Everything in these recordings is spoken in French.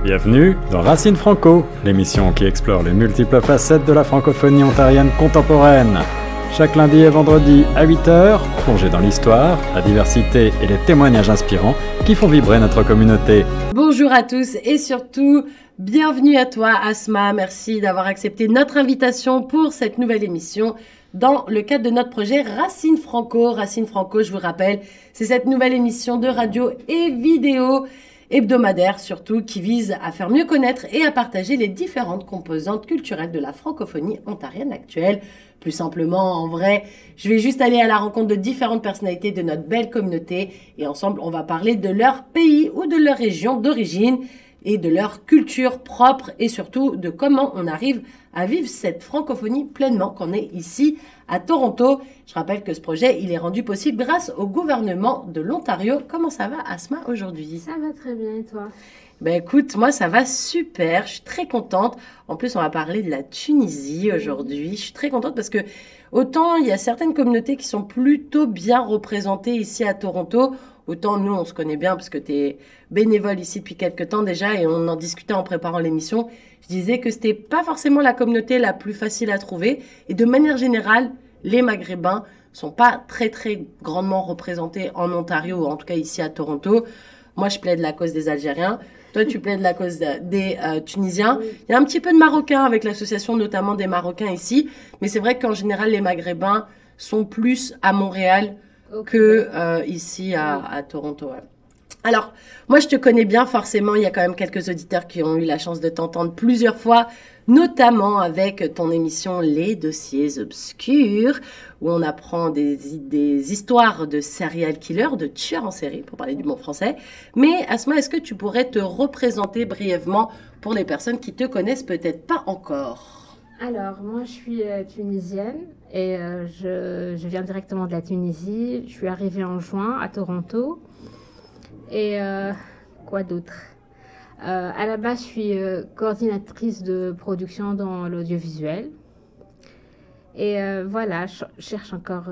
Bienvenue dans Racine Franco, l'émission qui explore les multiples facettes de la francophonie ontarienne contemporaine. Chaque lundi et vendredi à 8h, plongez dans l'histoire, la diversité et les témoignages inspirants qui font vibrer notre communauté. Bonjour à tous et surtout, bienvenue à toi Asma. Merci d'avoir accepté notre invitation pour cette nouvelle émission dans le cadre de notre projet Racine Franco. Racine Franco, je vous rappelle, c'est cette nouvelle émission de radio et vidéo hebdomadaire surtout qui vise à faire mieux connaître et à partager les différentes composantes culturelles de la francophonie ontarienne actuelle. Plus simplement, en vrai, je vais juste aller à la rencontre de différentes personnalités de notre belle communauté et ensemble, on va parler de leur pays ou de leur région d'origine et de leur culture propre et surtout de comment on arrive à vivre cette francophonie pleinement qu'on est ici à Toronto. Je rappelle que ce projet, il est rendu possible grâce au gouvernement de l'Ontario. Comment ça va, Asma, aujourd'hui? Ça va très bien, et toi? Ben écoute, moi ça va super, je suis très contente. En plus, on va parler de la Tunisie aujourd'hui. Je suis très contente parce que autant il y a certaines communautés qui sont plutôt bien représentées ici à Toronto, autant nous on se connaît bien parce que tu es bénévole ici depuis quelques temps déjà et on en discutait en préparant l'émission. Je disais que c'était pas forcément la communauté la plus facile à trouver et de manière générale, les Maghrébins sont pas très grandement représentés en Ontario ou en tout cas ici à Toronto. Moi, je plaide la cause des Algériens. Toi, tu plaides la cause des Tunisiens. Oui. Il y a un petit peu de Marocains avec l'association notamment des Marocains ici. Mais c'est vrai qu'en général, les Maghrébins sont plus à Montréal que ici à Toronto. Ouais. Alors, moi, je te connais bien forcément. Il y a quand même quelques auditeurs qui ont eu la chance de t'entendre plusieurs fois, notamment avec ton émission Les Dossiers Obscurs, où on apprend des histoires de serial killers, de tueurs en série, pour parler du bon français. Mais Asma, est-ce que tu pourrais te représenter brièvement pour les personnes qui te connaissent peut-être pas encore? Alors, moi, je suis tunisienne et je viens directement de la Tunisie. Je suis arrivée en juin à Toronto. Et quoi d'autre? À la base, je suis coordinatrice de production dans l'audiovisuel. Et voilà, je cherche encore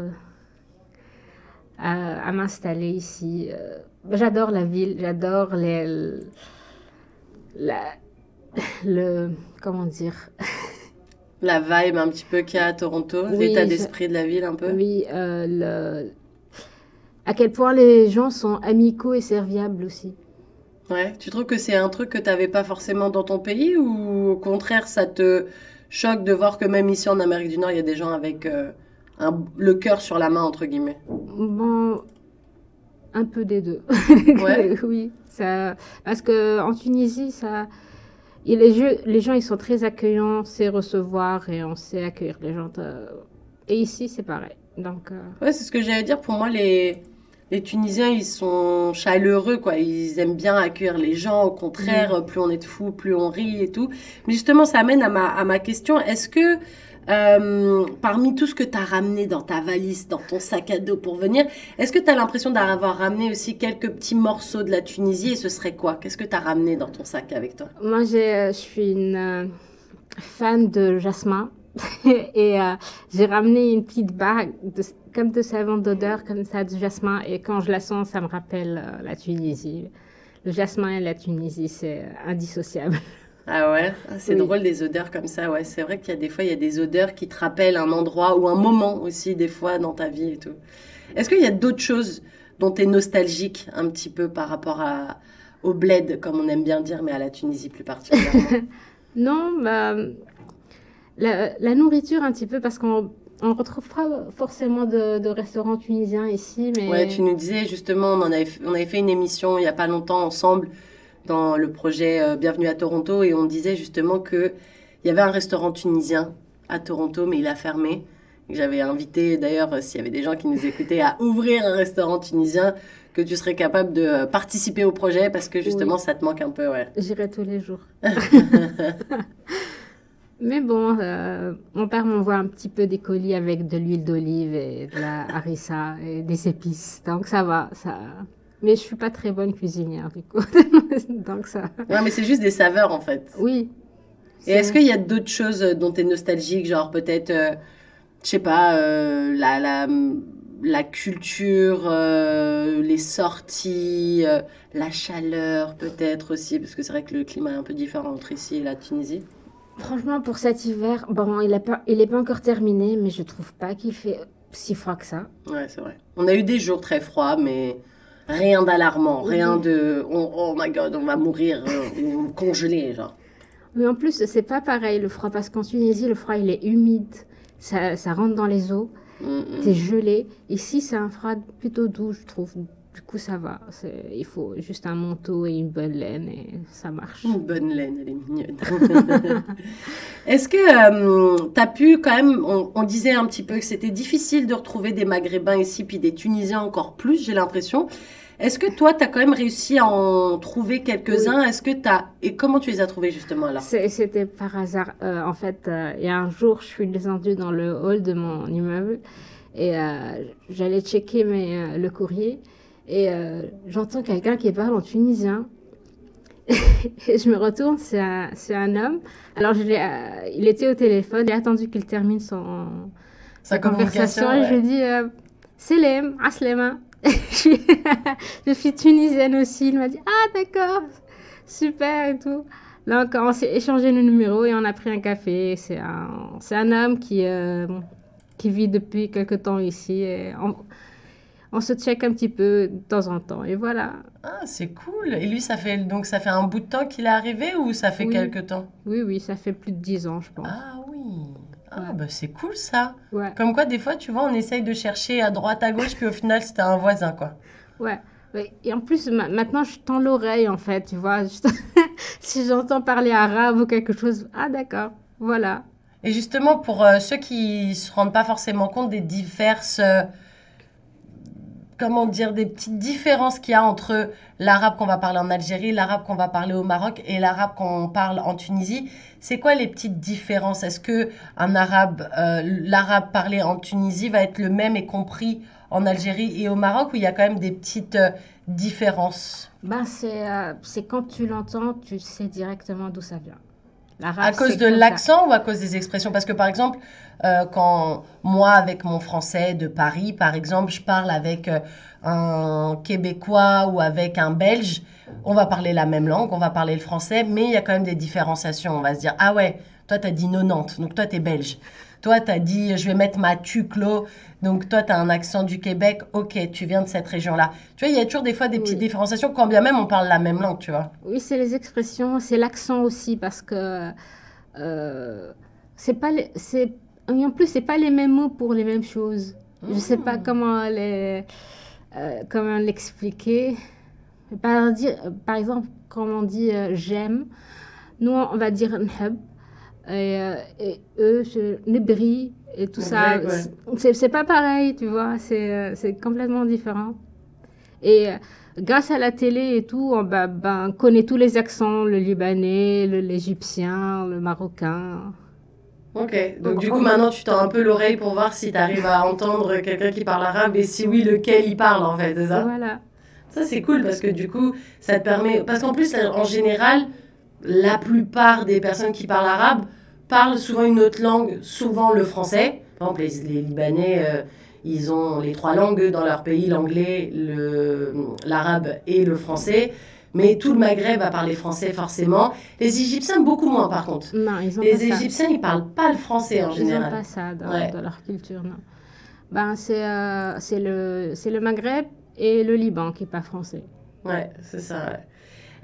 à m'installer ici. J'adore la ville, j'adore comment dire? La vibe un petit peu qu'il y a à Toronto, oui, l'état d'esprit de la ville un peu. Oui, à quel point les gens sont amicaux et serviables aussi. Ouais, tu trouves que c'est un truc que tu n'avais pas forcément dans ton pays ou au contraire ça te choque de voir que même ici en Amérique du Nord, il y a des gens avec le cœur sur la main, entre guillemets? Bon, un peu des deux. Ouais. Oui, parce qu'en Tunisie, les gens ils sont très accueillants, on sait recevoir et on sait accueillir les gens. Et ici, c'est pareil. Donc, ouais, c'est ce que j'allais dire. Pour moi, les Tunisiens, ils sont chaleureux, quoi. Ils aiment bien accueillir les gens. Au contraire, plus on est de fous, plus on rit et tout. Mais justement, ça amène à ma question. Est-ce que parmi tout ce que tu as ramené dans ta valise, dans ton sac à dos pour venir, est-ce que tu as l'impression d'avoir ramené aussi quelques petits morceaux de la Tunisie? Et ce serait quoi? Qu'est-ce que tu as ramené dans ton sac avec toi? Moi, je suis une fan de jasmin. Et j'ai ramené une petite bague comme de savon d'odeur, comme ça, de jasmin. Et quand je la sens, ça me rappelle la Tunisie. Le jasmin et la Tunisie, c'est indissociable. Ah ouais, c'est drôle des odeurs comme ça. Ouais, c'est vrai qu'il y a des fois, il y a des odeurs qui te rappellent un endroit ou un moment aussi, des fois, dans ta vie et tout. Est-ce qu'il y a d'autres choses dont tu es nostalgique un petit peu par rapport au bled, comme on aime bien dire, mais à la Tunisie plus particulièrement? Non, bah... La nourriture un petit peu parce qu'on ne retrouve pas forcément de restaurants tunisiens ici. Mais... Ouais, tu nous disais justement, on avait fait une émission il n'y a pas longtemps ensemble dans le projet Bienvenue à Toronto et on disait justement qu'il y avait un restaurant tunisien à Toronto mais il a fermé. J'avais invité d'ailleurs, s'il y avait des gens qui nous écoutaient, à ouvrir un restaurant tunisien, que tu serais capable de participer au projet parce que justement ça te manque un peu. Ouais. J'irai tous les jours. Mais bon, mon père m'envoie un petit peu des colis avec de l'huile d'olive et de la harissa et des épices. Donc ça va, ça... Mais je suis pas très bonne cuisinière du coup. Donc ça... Non, mais c'est juste des saveurs en fait. Oui. Et est-ce qu'il y a d'autres choses dont tu es nostalgique, genre peut-être, je sais pas, la culture, les sorties, la chaleur peut-être aussi, parce que c'est vrai que le climat est un peu différent entre ici et la Tunisie. Franchement, pour cet hiver, bon, il est pas encore terminé, mais je trouve pas qu'il fait si froid que ça. Ouais, c'est vrai. On a eu des jours très froids, mais rien d'alarmant, rien de oh my god, on va mourir, ou congeler, genre. Mais en plus, c'est pas pareil le froid, parce qu'en Tunisie, le froid, il est humide. Ça rentre dans les os, t'es gelé. Ici, c'est un froid plutôt doux, je trouve. Du coup, ça va. Il faut juste un manteau et une bonne laine et ça marche. Une bonne laine, elle est mignonne. Est-ce que tu as pu quand même, on disait un petit peu que c'était difficile de retrouver des Maghrébins ici, puis des Tunisiens encore plus, j'ai l'impression. Est-ce que toi, tu as quand même réussi à en trouver quelques-uns? Oui. Est-ce que et comment tu les as trouvés justement alors? C'était par hasard. En fait, il y a un jour, je suis descendue dans le hall de mon immeuble et j'allais checker le courrier et j'entends quelqu'un qui parle en tunisien. Et je me retourne, c'est un homme. Alors, il était au téléphone, j'ai attendu qu'il termine sa conversation et je lui ai dit Selem, Aslema. Je suis tunisienne aussi. Il m'a dit ah, d'accord, super et tout. Là, on s'est échangé le numéro et on a pris un café. C'est un homme qui vit depuis quelque temps ici. Et on se check un petit peu de temps en temps. Et voilà. Ah, c'est cool. Et lui, ça fait un bout de temps qu'il est arrivé ou ça fait quelque temps? Oui, ça fait plus de 10 ans, je pense. Ah oui. Ah, bah c'est cool ça. Ouais. Comme quoi, des fois, tu vois, on essaye de chercher à droite, à gauche, puis au final, c'était un voisin, quoi. Ouais. Et en plus, maintenant, je tends l'oreille, en fait, tu vois. Si j'entends parler arabe ou quelque chose, ah d'accord, voilà. Et justement, pour ceux qui ne se rendent pas forcément compte des diverses... comment dire, des petites différences qu'il y a entre l'arabe qu'on va parler en Algérie, l'arabe qu'on va parler au Maroc et l'arabe qu'on parle en Tunisie. C'est quoi les petites différences? Est-ce que l'arabe parlé en Tunisie va être le même et compris en Algérie et au Maroc, ou il y a quand même des petites différences? C'est quand tu l'entends, tu sais directement d'où ça vient. À cause de l'accent ou à cause des expressions? Parce que par exemple, quand moi, avec mon français de Paris, par exemple, je parle avec un Québécois ou avec un Belge, on va parler la même langue, on va parler le français, mais il y a quand même des différenciations. On va se dire, ah ouais, toi, t'as dit 90, donc toi, t'es belge. Toi, t'as dit, je vais mettre ma tuclo, donc toi, t'as un accent du Québec, ok, tu viens de cette région-là. Tu vois, il y a toujours des fois des petites différenciations, quand bien même on parle la même langue, tu vois. Oui, c'est les expressions, c'est l'accent aussi, parce que c'est pas en plus, c'est pas les mêmes mots pour les mêmes choses. Je sais pas comment l'expliquer. Par exemple, quand on dit j'aime, nous, on va dire nhab. Et eux, nébri et tout ça. Ouais. C'est pas pareil, tu vois. C'est complètement différent. Et grâce à la télé et tout, on connaît tous les accents, le libanais, l'égyptien, le marocain. Ok, donc du coup maintenant tu tends un peu l'oreille pour voir si tu arrives à entendre quelqu'un qui parle arabe et si oui, lequel il parle en fait, c'est ça? Voilà. Ça c'est cool parce que du coup ça te permet... Parce qu'en plus en général, la plupart des personnes qui parlent arabe parlent souvent une autre langue, souvent le français. Par exemple les Libanais, ils ont les 3 langues dans leur pays, l'anglais, l'arabe et le français. Mais tout le Maghreb va parler français forcément. Les Égyptiens, beaucoup moins par contre. Non, ils ont les pas ça. Égyptiens, ils parlent pas le français en général. Ils n'ont pas ça dans leur culture, non. C'est le Maghreb et le Liban qui parlent français. Ouais, c'est ça. Ouais.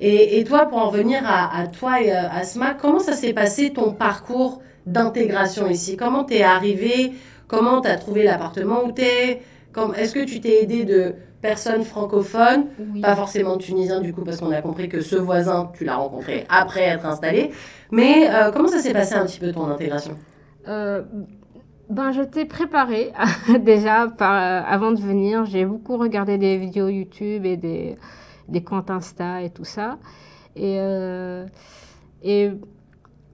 Et toi, pour en venir à toi et à Asma, comment ça s'est passé ton parcours d'intégration ici? Comment t'es arrivée? Comment t'as trouvé l'appartement où t'es? Est-ce que tu t'es aidée de personnes francophones, pas forcément tunisiens du coup, parce qu'on a compris que ce voisin, tu l'as rencontré après être installé. Mais comment ça s'est passé un petit peu ton intégration? Je t'ai préparée déjà avant de venir. J'ai beaucoup regardé des vidéos YouTube et des comptes Insta et tout ça. Et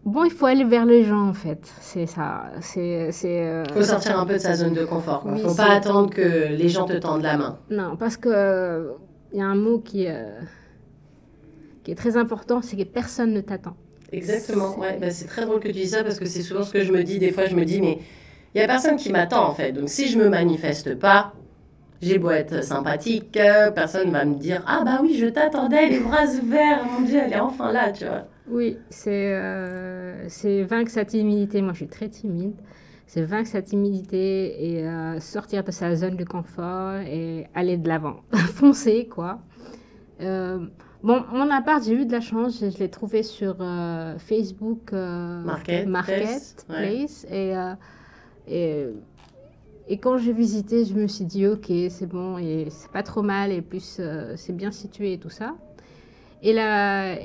bon, il faut aller vers les gens, en fait. C'est ça. Faut sortir un peu de sa zone de confort. Il ne faut pas attendre que les gens te tendent la main. Non, parce que y a un mot qui est très important, c'est que personne ne t'attend. Exactement. C'est très drôle que tu dises ça, parce que c'est souvent ce que je me dis. Des fois, je me dis, mais il n'y a personne qui m'attend, en fait. Donc, si je ne me manifeste pas, J'ai beau être sympathique, personne va me dire « Ah bah oui, je t'attendais, les bras ouverts, mon Dieu, elle est enfin là, tu vois. » Oui, c'est vaincre sa timidité. Moi, je suis très timide. C'est vaincre sa timidité et sortir de sa zone de confort et aller de l'avant. Foncer, quoi. Bon, mon appart, j'ai eu de la chance. Je l'ai trouvé sur Facebook Marketplace. Et quand j'ai visité, je me suis dit, ok, c'est bon, et c'est pas trop mal, et plus c'est bien situé et tout ça. Et la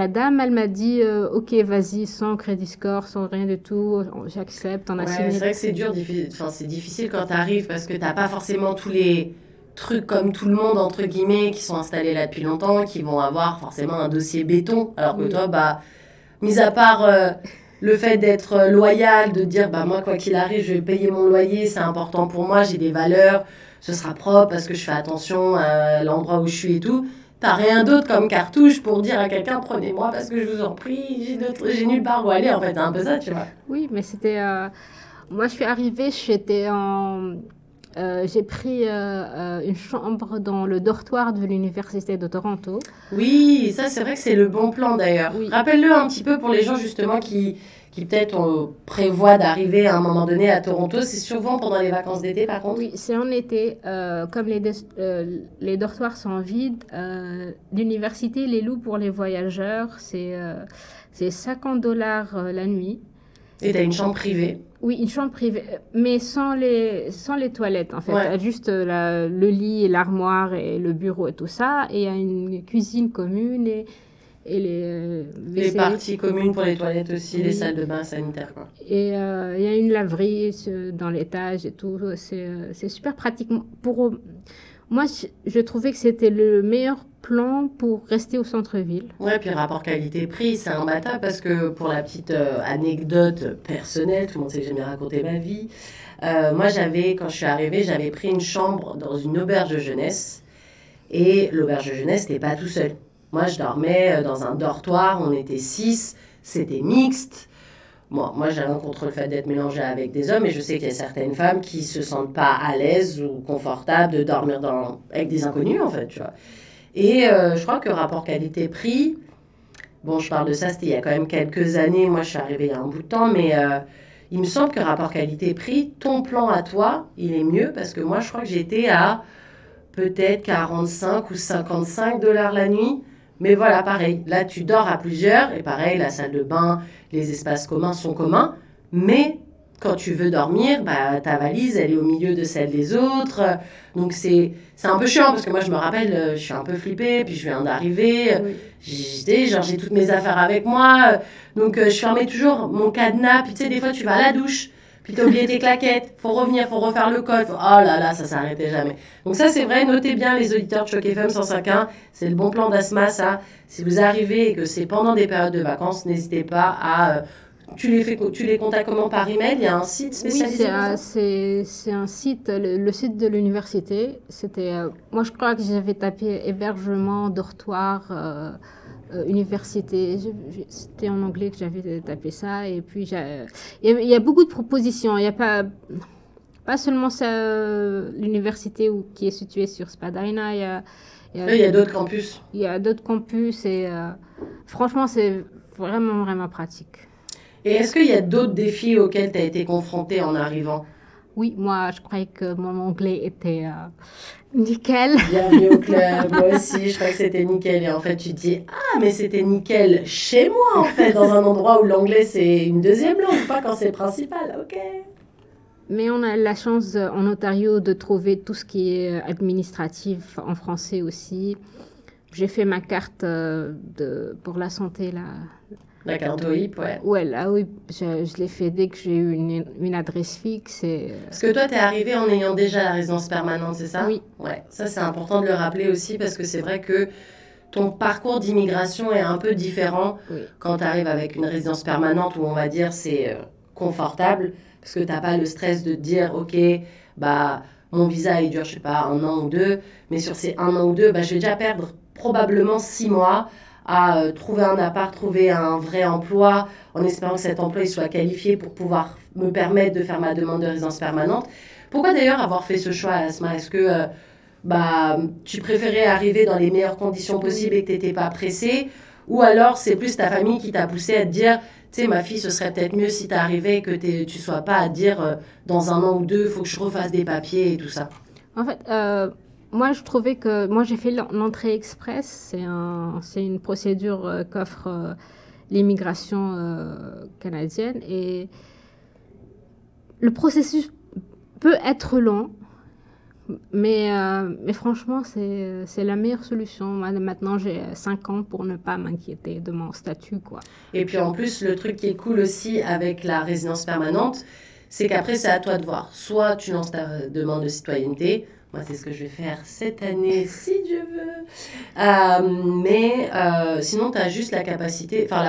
dame, elle m'a dit, ok, vas-y, sans crédit score, sans rien du tout, j'accepte, on a signé. C'est vrai que c'est dur, c'est difficile quand tu arrives parce que tu n'as pas forcément tous les trucs comme tout le monde, entre guillemets, qui sont installés là depuis longtemps, qui vont avoir forcément un dossier béton. Alors que toi, bah, mis à part le fait d'être loyal, de dire, bah, moi, quoi qu'il arrive, je vais payer mon loyer, c'est important pour moi, j'ai des valeurs, ce sera propre parce que je fais attention à l'endroit où je suis et tout. T'as rien d'autre comme cartouche pour dire à quelqu'un, prenez-moi parce que je vous en prie, j'ai nulle part où aller, en fait, c'est un peu ça, tu vois. Oui, mais c'était... moi, je suis arrivée, j'ai pris une chambre dans le dortoir de l'Université de Toronto. Oui, ça, c'est vrai que c'est le bon plan, d'ailleurs. Oui. Rappelle-le un petit peu pour les gens, justement, qui peut-être prévoient d'arriver à un moment donné à Toronto. C'est souvent pendant les vacances d'été, par contre. Oui, c'est en été. Comme les dortoirs sont vides, l'université les loue pour les voyageurs. C'est $50 la nuit. Et tu as une chambre privée? Oui, une chambre privée, mais sans les toilettes, en fait. Ouais. Juste le lit et l'armoire et le bureau et tout ça. Et il y a une cuisine commune et les parties communes pour les toilettes aussi, oui. Les salles de bain sanitaires, quoi. Et il y a une laverie dans l'étage et tout. C'est super pratique. Moi, je trouvais que c'était le meilleur plan pour rester au centre-ville. Ouais, puis rapport qualité-prix, c'est imbattable parce que pour la petite anecdote personnelle, tout le monde sait que j'aime bien raconter ma vie. Moi, quand je suis arrivée, j'avais pris une chambre dans une auberge de jeunesse. Et l'auberge de jeunesse n'était pas tout seul. Moi, je dormais dans un dortoir, on était 6, c'était mixte. Bon, moi, j'ai rien contre le fait d'être mélangée avec des hommes, mais je sais qu'il y a certaines femmes qui se sentent pas à l'aise ou confortables de dormir avec des inconnus, en fait, tu vois. Et je crois que rapport qualité-prix, bon, je parle de ça, c'était il y a quand même quelques années, moi, je suis arrivée il y a un bout de temps, mais il me semble que rapport qualité-prix, ton plan à toi, il est mieux, parce que moi, je crois que j'étais à peut-être 45 ou $55 la nuit. Mais voilà, pareil, là tu dors à plusieurs, et pareil, la salle de bain, les espaces communs sont communs, mais quand tu veux dormir, bah, ta valise, elle est au milieu de celle des autres, donc c'est un peu chiant, parce que moi je me rappelle, je suis un peu flippée, puis je viens d'arriver, oui. J'ai toutes mes affaires avec moi, donc je fermais toujours mon cadenas, puis tu sais, des fois tu vas à la douche, puis t'as oublié tes claquettes, faut revenir, faut refaire le code, oh là là, ça s'arrêtait jamais. Donc ça c'est vrai, notez bien les auditeurs de Choc FM 105.1, c'est le bon plan d'Asma ça. Si vous arrivez et que c'est pendant des périodes de vacances, n'hésitez pas à... Tu les contactes comment, par email? Il y a un site spécialisé? Oui, c'est un site, le site de l'université. C'était, moi je crois que j'avais tapé hébergement, dortoir... université, c'était en anglais que j'avais tapé ça, et puis il y a beaucoup de propositions, il n'y a pas seulement l'université qui est située sur Spadina, il y a d'autres campus. Il y a d'autres campus, et franchement c'est vraiment, vraiment pratique. Et est-ce qu'il y a d'autres défis auxquels tu as été confrontée en arrivant? Oui, moi je croyais que mon anglais était... nickel. Bienvenue au club, moi aussi, je crois que c'était nickel. Et en fait, tu te dis, ah, mais c'était nickel chez moi, en fait, dans un endroit où l'anglais, c'est une deuxième langue, pas quand c'est principal, ok. Mais on a la chance, en Ontario, de trouver tout ce qui est administratif en français aussi. J'ai fait ma carte pour la santé, là. La carte OIP, ouais. Ouais, là, oui, je l'ai fait dès que j'ai eu une adresse fixe. Parce que toi, tu es arrivé en ayant déjà la résidence permanente, c'est ça? Oui. Ouais, ça, c'est important de le rappeler aussi, parce que c'est vrai que ton parcours d'immigration est un peu différent quand tu arrives avec une résidence permanente où on va dire c'est confortable, parce que tu n'as pas le stress de te dire, ok, bah, mon visa, il dure, je sais pas, 1 an ou 2, mais sur ces 1 an ou 2, bah, je vais déjà perdre probablement 6 mois à trouver un appart, trouver un vrai emploi, en espérant que cet emploi il soit qualifié pour pouvoir me permettre de faire ma demande de résidence permanente. Pourquoi d'ailleurs avoir fait ce choix, Asma? Est-ce que tu préférais arriver dans les meilleures conditions possibles et que tu n'étais pas pressée? Ou alors c'est plus ta famille qui t'a poussé à te dire, tu sais, ma fille, ce serait peut-être mieux si tu arrivais et que tu ne sois pas à te dire dans 1 an ou 2, il faut que je refasse des papiers et tout ça. En fait, moi, je trouvais que... Moi, j'ai fait l'entrée express. C'est une procédure qu'offre l'immigration canadienne. Et le processus peut être long, mais franchement, c'est la meilleure solution. Moi, maintenant, j'ai 5 ans pour ne pas m'inquiéter de mon statut, quoi. Et puis en plus, le truc qui est cool aussi avec la résidence permanente, c'est qu'après, c'est à toi de voir. Soit tu lances ta demande de citoyenneté. Moi, c'est ce que je vais faire cette année, si Dieu veut. Mais sinon, tu as juste la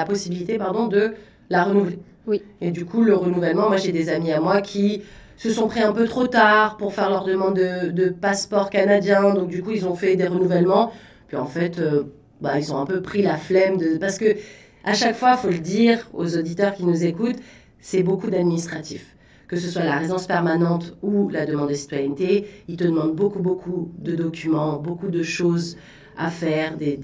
possibilité, de la renouveler. Oui. Et du coup, le renouvellement, moi, j'ai des amis à moi qui se sont pris un peu trop tard pour faire leur demande de passeport canadien. Donc, du coup, ils ont fait des renouvellements. Puis, en fait, ils ont un peu pris la flemme. Parce que à chaque fois, il faut le dire aux auditeurs qui nous écoutent, c'est beaucoup d'administratifs. Que ce soit la résidence permanente ou la demande de citoyenneté, ils te demandent beaucoup de documents, beaucoup de choses à faire, des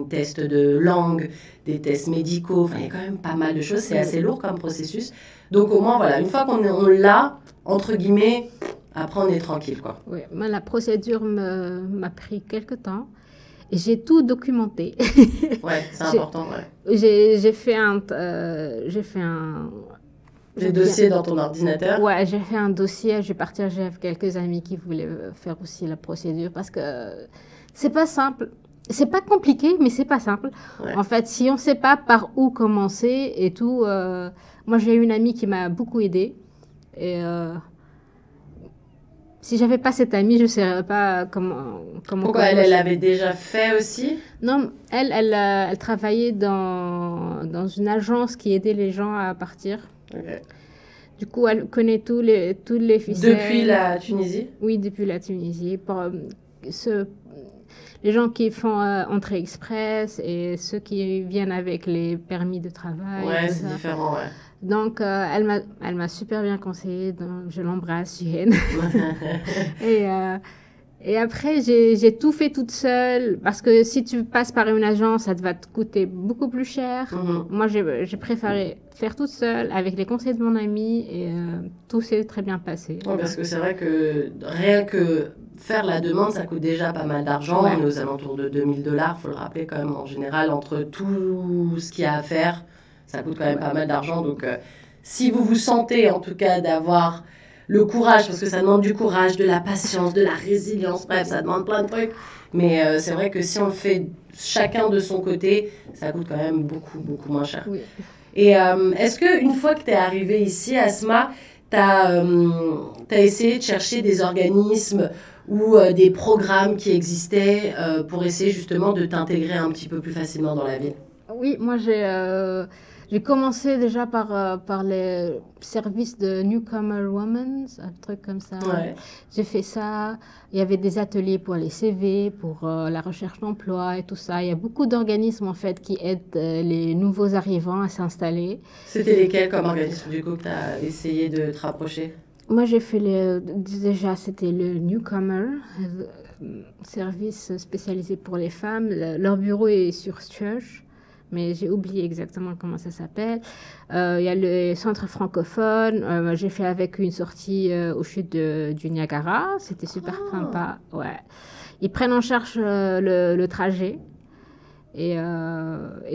tests de langue, des tests médicaux. Enfin, il y a quand même pas mal de choses. C'est assez lourd comme processus. Donc, au moins, voilà, une fois qu'on l'a, entre guillemets, après, on est tranquille, quoi. Oui, moi, la procédure m'a pris quelques temps. Et j'ai tout documenté. Ouais, c'est important, ouais. J'ai fait un Des dossiers dans ton ordinateur? Ouais, j'ai fait un dossier. J'ai partagé avec quelques amis qui voulaient faire aussi la procédure parce que c'est pas simple. C'est pas compliqué, mais c'est pas simple. Ouais. En fait, si on sait pas par où commencer et tout, moi j'ai une amie qui m'a beaucoup aidée. Et si j'avais pas cette amie, je ne saurais pas comment. Pourquoi elle l'avait déjà fait aussi? Non, elle travaillait dans une agence qui aidait les gens à partir. Okay. Du coup, elle connaît tous les ficelles. Depuis la Tunisie? Oui, depuis la Tunisie. Les gens qui font entrée express et ceux qui viennent avec les permis de travail. Ouais, c'est différent, ouais. Donc, elle m'a super bien conseillé. Donc, je l'embrasse, Jihène. Et après, j'ai tout fait toute seule. Parce que si tu passes par une agence, ça va te coûter beaucoup plus cher. Mm-hmm. Moi, j'ai préféré faire toute seule avec les conseils de mon ami. Et tout s'est très bien passé. Ouais, parce que c'est vrai que rien que faire la demande, ça coûte déjà pas mal d'argent. Ouais. On est aux alentours de $2000. Il faut le rappeler quand même. En général, entre tout ce qu'il y a à faire, ça coûte quand même pas mal d'argent. Donc, si vous vous sentez, en tout cas, d'avoir le courage, parce que ça demande du courage, de la patience, de la résilience, bref, ça demande plein de trucs. Mais c'est vrai que si on le fait chacun de son côté, ça coûte quand même beaucoup moins cher. Oui. Et est-ce qu'une fois que tu es arrivée ici, Asma, tu as essayé de chercher des organismes ou des programmes qui existaient pour essayer justement de t'intégrer un petit peu plus facilement dans la ville? Oui, moi j'ai commencé déjà par les services de Newcomer Women, un truc comme ça. Ouais. J'ai fait ça. Il y avait des ateliers pour les CV, pour la recherche d'emploi et tout ça. Il y a beaucoup d'organismes en fait qui aident les nouveaux arrivants à s'installer. C'était lesquels comme organismes du coup que tu as essayé de te rapprocher? Moi j'ai fait déjà c'était le Newcomer, service spécialisé pour les femmes. Leur bureau est sur Church. Mais j'ai oublié exactement comment ça s'appelle. Il y a le centre francophone. J'ai fait avec une sortie aux chutes du Niagara. C'était super sympa. Ouais. Ils prennent en charge le trajet. Et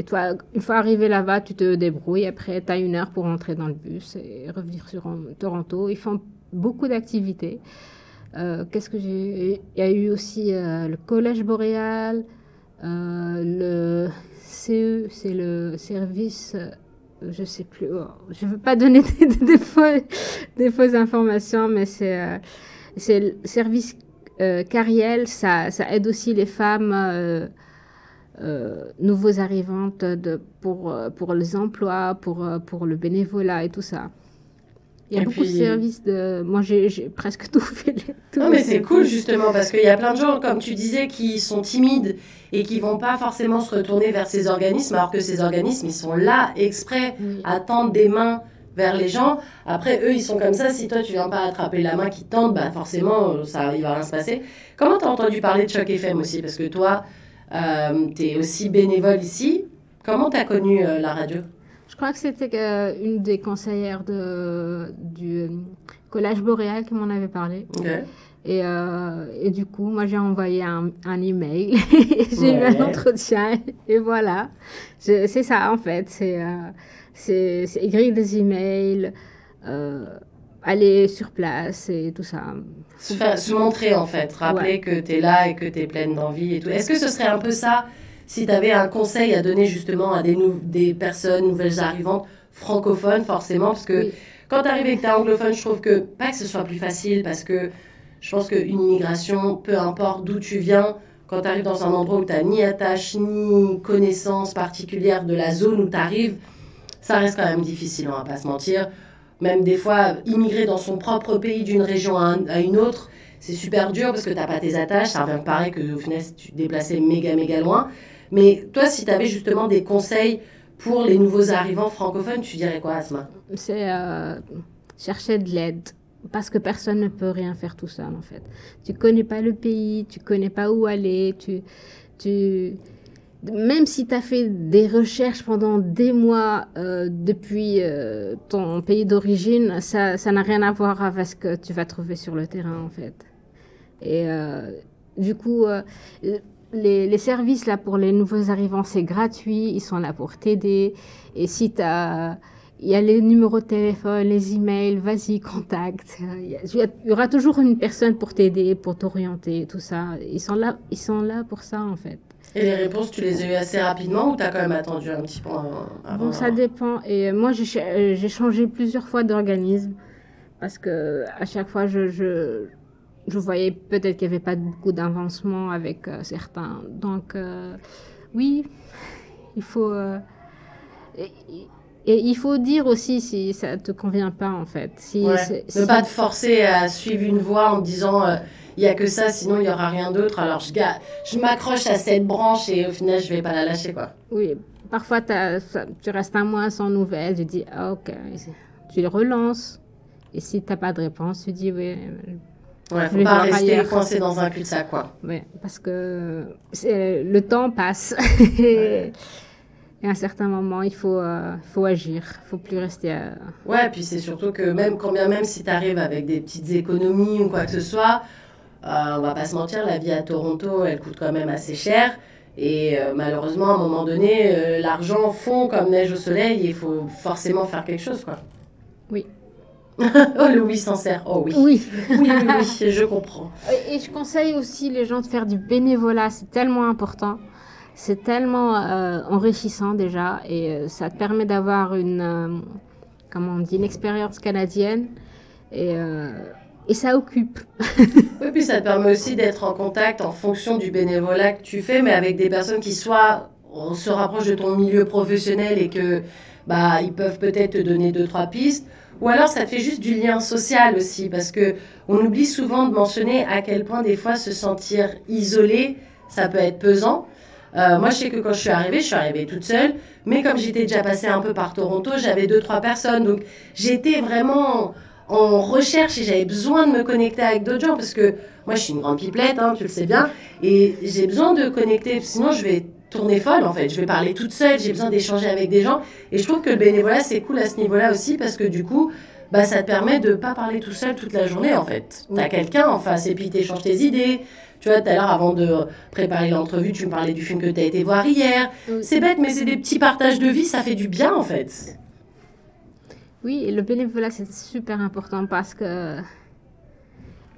toi, une fois arrivé là-bas, tu te débrouilles. Après, tu as 1 heure pour entrer dans le bus et revenir sur Toronto. Ils font beaucoup d'activités. Qu'est-ce que j'ai... Il y a eu aussi le Collège Boréal, le... CE, c'est le service, je ne sais plus, je ne veux pas donner des fausses informations, mais c'est le service Cariel, ça aide aussi les femmes nouveaux arrivantes pour les emplois, pour le bénévolat et tout ça. Il y a beaucoup de services Moi, j'ai presque tout fait. Non, mais c'est cool, justement, parce qu'il y a plein de gens, comme tu disais, qui sont timides et qui ne vont pas forcément se retourner vers ces organismes, alors que ces organismes, ils sont là exprès à tendre des mains vers les gens. Après, eux, ils sont comme ça. Si toi, tu viens pas attraper la main qui tente, bah forcément, il va rien se passer. Comment tu as entendu parler de Choc FM aussi? Parce que toi, tu es aussi bénévole ici. Comment tu as connu la radio? Je crois que c'était une des conseillères du Collège Boréal qui m'en avait parlé. Okay. Et du coup, moi, j'ai envoyé un email. J'ai eu un entretien. Et voilà. C'est ça, en fait. C'est écrire des emails, aller sur place et tout ça. Se montrer, en fait. Rappeler que tu es là et que tu es pleine d'envie et tout. Est-ce que ce serait un peu ça, si tu avais un conseil à donner justement à des personnes nouvelles arrivantes, francophones, forcément? Parce que quand tu arrives et que tu es anglophone, je trouve que, pas que ce soit plus facile, parce que je pense qu'une immigration, peu importe d'où tu viens, quand tu arrives dans un endroit où tu n'as ni attache, ni connaissance particulière de la zone où tu arrives, ça reste quand même difficile, on va pas se mentir. Même des fois, immigrer dans son propre pays, d'une région à une autre, c'est super dur parce que tu n'as pas tes attaches. Ça revient pareil qu'au final, tu te déplaçais méga loin. Mais toi, si tu avais justement des conseils pour les nouveaux arrivants francophones, tu dirais quoi, Asma? C'est chercher de l'aide. Parce que personne ne peut rien faire tout seul, en fait. Tu connais pas le pays, tu connais pas où aller, même si tu as fait des recherches pendant des mois depuis ton pays d'origine, ça n'a rien à voir avec ce que tu vas trouver sur le terrain, en fait. Et du coup, les services là pour les nouveaux arrivants, c'est gratuit, ils sont là pour t'aider. Et si tu as... Il y a les numéros de téléphone, les emails, vas-y, contacte. Il y aura toujours une personne pour t'aider, pour t'orienter, tout ça. Ils sont là pour ça, en fait. Et les réponses, tu les as eues assez rapidement ou tu as quand même attendu un petit peu avant? Bon, ça dépend. Et moi, j'ai changé plusieurs fois d'organisme parce que à chaque fois, je voyais peut-être qu'il n'y avait pas beaucoup d'avancement avec certains. Donc, oui, il faut... Et il faut dire aussi si ça ne te convient pas, en fait. Ne pas te forcer à suivre une voie en te disant il n'y a que ça, sinon il n'y aura rien d'autre. Alors je m'accroche à cette branche et au final, je ne vais pas la lâcher, quoi. Oui, parfois tu restes un mois sans nouvelles. Tu dis, ah, ok, tu le relances. Et si tu n'as pas de réponse, tu dis, oui. Ouais, faut pas rester coincé dans un cul-de-sac, quoi. Oui, parce que le temps passe. Et à un certain moment, il faut agir. Il ne faut plus rester Ouais, puis c'est surtout que même si tu arrives avec des petites économies ou quoi que ce soit, on va pas se mentir, la vie à Toronto, elle coûte quand même assez cher. Et malheureusement, à un moment donné, l'argent fond comme neige au soleil et il faut forcément faire quelque chose, quoi. Oui. Oh, le oui sincère. Oh oui. Oui. oui, je comprends. Et je conseille aussi les gens de faire du bénévolat. C'est tellement important. C'est tellement enrichissant déjà et ça te permet d'avoir une expérience canadienne et ça occupe. Oui, puis ça te permet aussi d'être en contact en fonction du bénévolat que tu fais, mais avec des personnes qui soit se rapprochent de ton milieu professionnel et que ils peuvent peut-être te donner 2-3 pistes, ou alors ça te fait juste du lien social aussi, parce que on oublie souvent de mentionner à quel point des fois se sentir isolé, ça peut être pesant. Moi, je sais que quand je suis arrivée toute seule, mais comme j'étais déjà passée un peu par Toronto, j'avais 2-3 personnes, donc j'étais vraiment en recherche et j'avais besoin de me connecter avec d'autres gens, parce que moi, je suis une grande pipelette, hein, tu le sais bien, et j'ai besoin de connecter, sinon je vais tourner folle, en fait, je vais parler toute seule, j'ai besoin d'échanger avec des gens, et je trouve que le bénévolat, c'est cool à ce niveau-là aussi, parce que du coup, ça te permet de pas parler tout seul toute la journée, en fait. T'as quelqu'un en face, et puis t'échanges tes idées. Tu vois, tout à l'heure, avant de préparer l'entrevue, tu me parlais du film que tu as été voir hier. Oui. C'est bête, mais c'est des petits partages de vie, ça fait du bien, en fait. Oui, et le bénévolat, c'est super important parce que...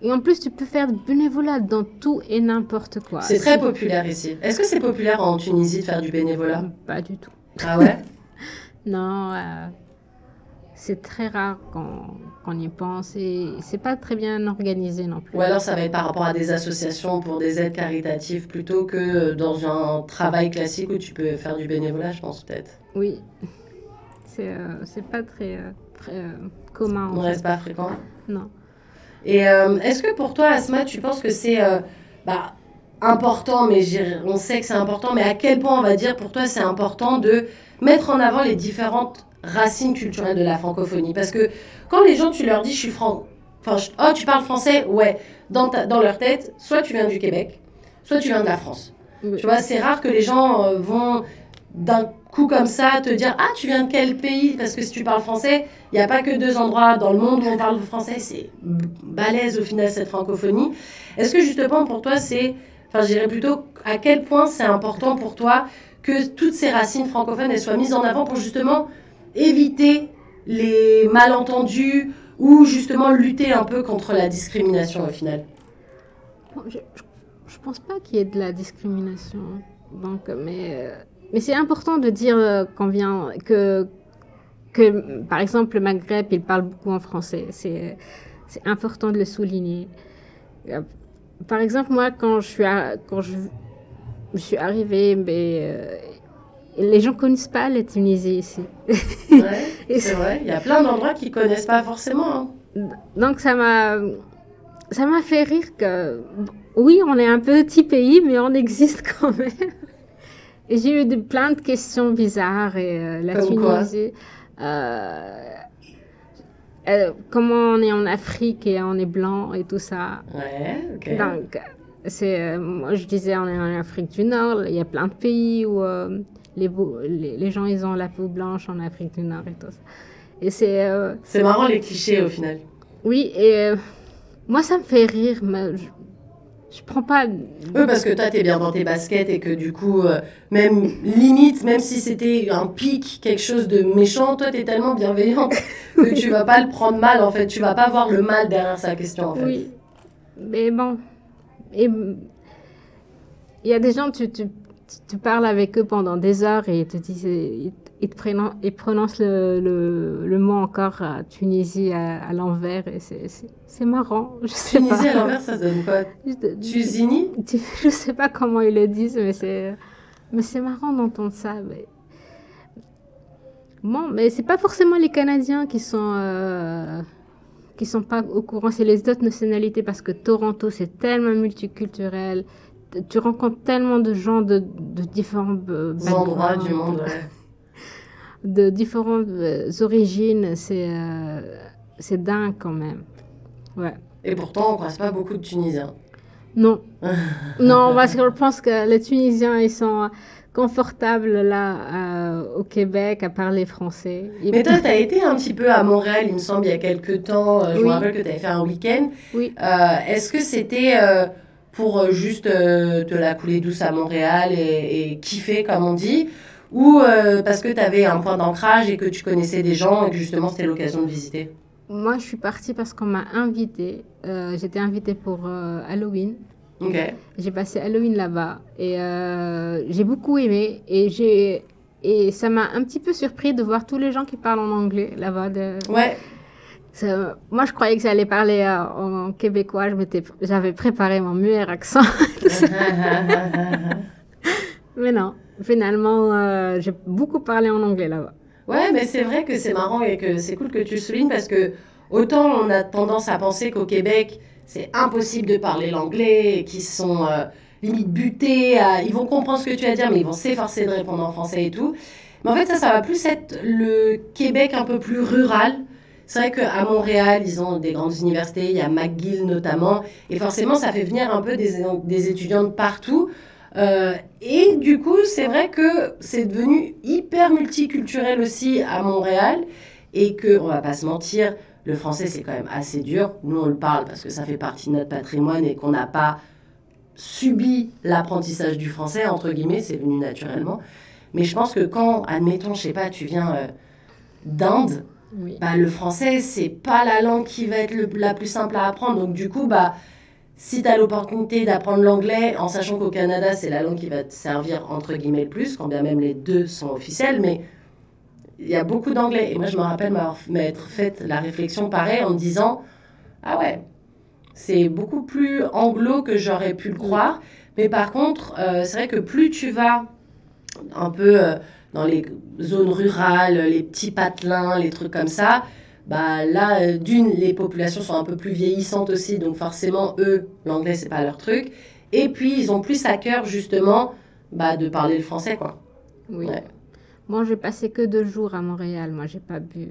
Et en plus, tu peux faire du bénévolat dans tout et n'importe quoi. C'est très populaire ici. Est-ce que c'est populaire en Tunisie de faire du bénévolat? Pas du tout. Ah ouais? Non, c'est très rare qu'on y pense et c'est pas très bien organisé non plus. Ou alors ça va être par rapport à des associations pour des aides caritatives plutôt que dans un travail classique où tu peux faire du bénévolat, je pense peut-être. Oui, c'est pas très commun. On ne reste pas fréquent? Non. Et est-ce que pour toi, Asma, tu penses que c'est important, mais on sait que c'est important, mais à quel point, on va dire, pour toi, c'est important de mettre en avant les différentes racines culturelles de la francophonie? Parce que quand les gens, tu leur dis, oh, tu parles français? Ouais. Dans leur tête, soit tu viens du Québec, soit tu viens de la France. Oui. Tu vois, c'est rare que les gens vont d'un coup comme ça te dire, ah, tu viens de quel pays? Parce que si tu parles français, il n'y a pas que 2 endroits dans le monde où on parle français. C'est balèze au final, cette francophonie. Est-ce que justement pour toi, je dirais plutôt à quel point c'est important pour toi que toutes ces racines francophones elles soient mises en avant pour justement éviter les malentendus ou justement lutter un peu contre la discrimination au final? Bon, je pense pas qu'il y ait de la discrimination. Donc, mais c'est important de dire que par exemple le Maghreb il parle beaucoup en français. C'est important de le souligner. Par exemple moi quand je suis arrivée, les gens connaissent pas la Tunisie ici. Ouais, c'est vrai. Il y a plein d'endroits qu'ils connaissent pas forcément. Hein. Donc ça m'a fait rire que oui, on est un petit pays, mais on existe quand même. Et j'ai eu plein de questions bizarres et la Comme Tunisie. Comment on est en Afrique et on est blanc et tout ça. Ouais, ok. Donc moi je disais on est en Afrique du Nord. Il y a plein de pays où les gens ils ont la peau blanche en Afrique du Nord et tout ça. Et c'est marrant les clichés au final. Oui, et moi ça me fait rire, mais je prends pas. Oui, parce que toi t'es bien dans tes baskets et que du coup, même limite, même si c'était un pic, quelque chose de méchant, toi t'es tellement bienveillante que tu vas pas le prendre mal en fait. Tu vas pas voir le mal derrière sa question en fait. Oui, mais bon. Et il y a des gens, tu parles avec eux pendant des heures et ils te disent, ils prononcent le mot encore Tunisie à l'envers et c'est marrant. Je sais Tunisie pas. à l'envers, ça donne quoi? Tuzini? Je sais pas comment ils le disent, mais c'est marrant d'entendre ça. Bon, mais c'est pas forcément les Canadiens qui sont pas au courant, c'est les autres nationalités parce que Toronto c'est tellement multiculturel. Tu rencontres tellement de gens de différents endroits du monde, ouais. De différentes origines, c'est dingue quand même. Ouais. Et pourtant, on ne croise pas beaucoup de Tunisiens. Non. Non, parce que je pense que les Tunisiens, ils sont confortables là au Québec à parler français. Mais toi, tu as été un petit peu à Montréal, il me semble, il y a quelques temps. Je me rappelle que tu avais fait un week-end. Oui. Est-ce que c'était pour juste te la couler douce à Montréal et kiffer, comme on dit, ou parce que tu avais un point d'ancrage et que tu connaissais des gens et que justement c'était l'occasion de visiter? Moi, je suis partie parce qu'on m'a invitée. J'étais invitée pour Halloween. Ok. J'ai passé Halloween là-bas et j'ai beaucoup aimé et ça m'a un petit peu surpris de voir tous les gens qui parlent en anglais là-bas. Ouais. Moi, je croyais que j'allais parler en québécois. J'avais préparé mon meilleur accent. Mais non, finalement, j'ai beaucoup parlé en anglais là-bas. Ouais, mais c'est vrai que c'est marrant et que c'est cool que tu le soulignes parce que autant on a tendance à penser qu'au Québec, c'est impossible de parler l'anglais et qu'ils sont limite butés. Ils vont comprendre ce que tu vas dire, mais ils vont s'efforcer de répondre en français et tout. Mais en fait, ça va plus être le Québec un peu plus rural. C'est vrai qu'à Montréal, ils ont des grandes universités, il y a McGill notamment, et forcément, ça fait venir un peu des étudiants de partout. Et du coup, c'est vrai que c'est devenu hyper multiculturel aussi à Montréal, et que, on va pas se mentir, le français, c'est quand même assez dur. Nous, on le parle parce que ça fait partie de notre patrimoine et qu'on n'a pas subi l'apprentissage du français, entre guillemets, c'est venu naturellement. Mais je pense que quand, admettons, je sais pas, tu viens d'Inde, Oui. Bah, le français, c'est pas la langue qui va être la plus simple à apprendre. Donc, du coup, bah, si tu as l'opportunité d'apprendre l'anglais, en sachant qu'au Canada, c'est la langue qui va te servir, entre guillemets, le plus, quand bien même les deux sont officiels, mais il y a beaucoup d'anglais. Et moi, je me rappelle m'être fait la réflexion pareil en me disant, ah ouais, c'est beaucoup plus anglo que j'aurais pu le croire. Mais par contre, c'est vrai que plus tu vas un peu dans les zones rurales, les petits patelins, les trucs comme ça, bah là, les populations sont un peu plus vieillissantes aussi, donc forcément, eux, l'anglais, c'est pas leur truc. Et puis, ils ont plus à cœur, justement, bah, de parler le français, quoi. Oui. Ouais. Bon, j'ai passé que 2 jours à Montréal. Moi, j'ai pas pu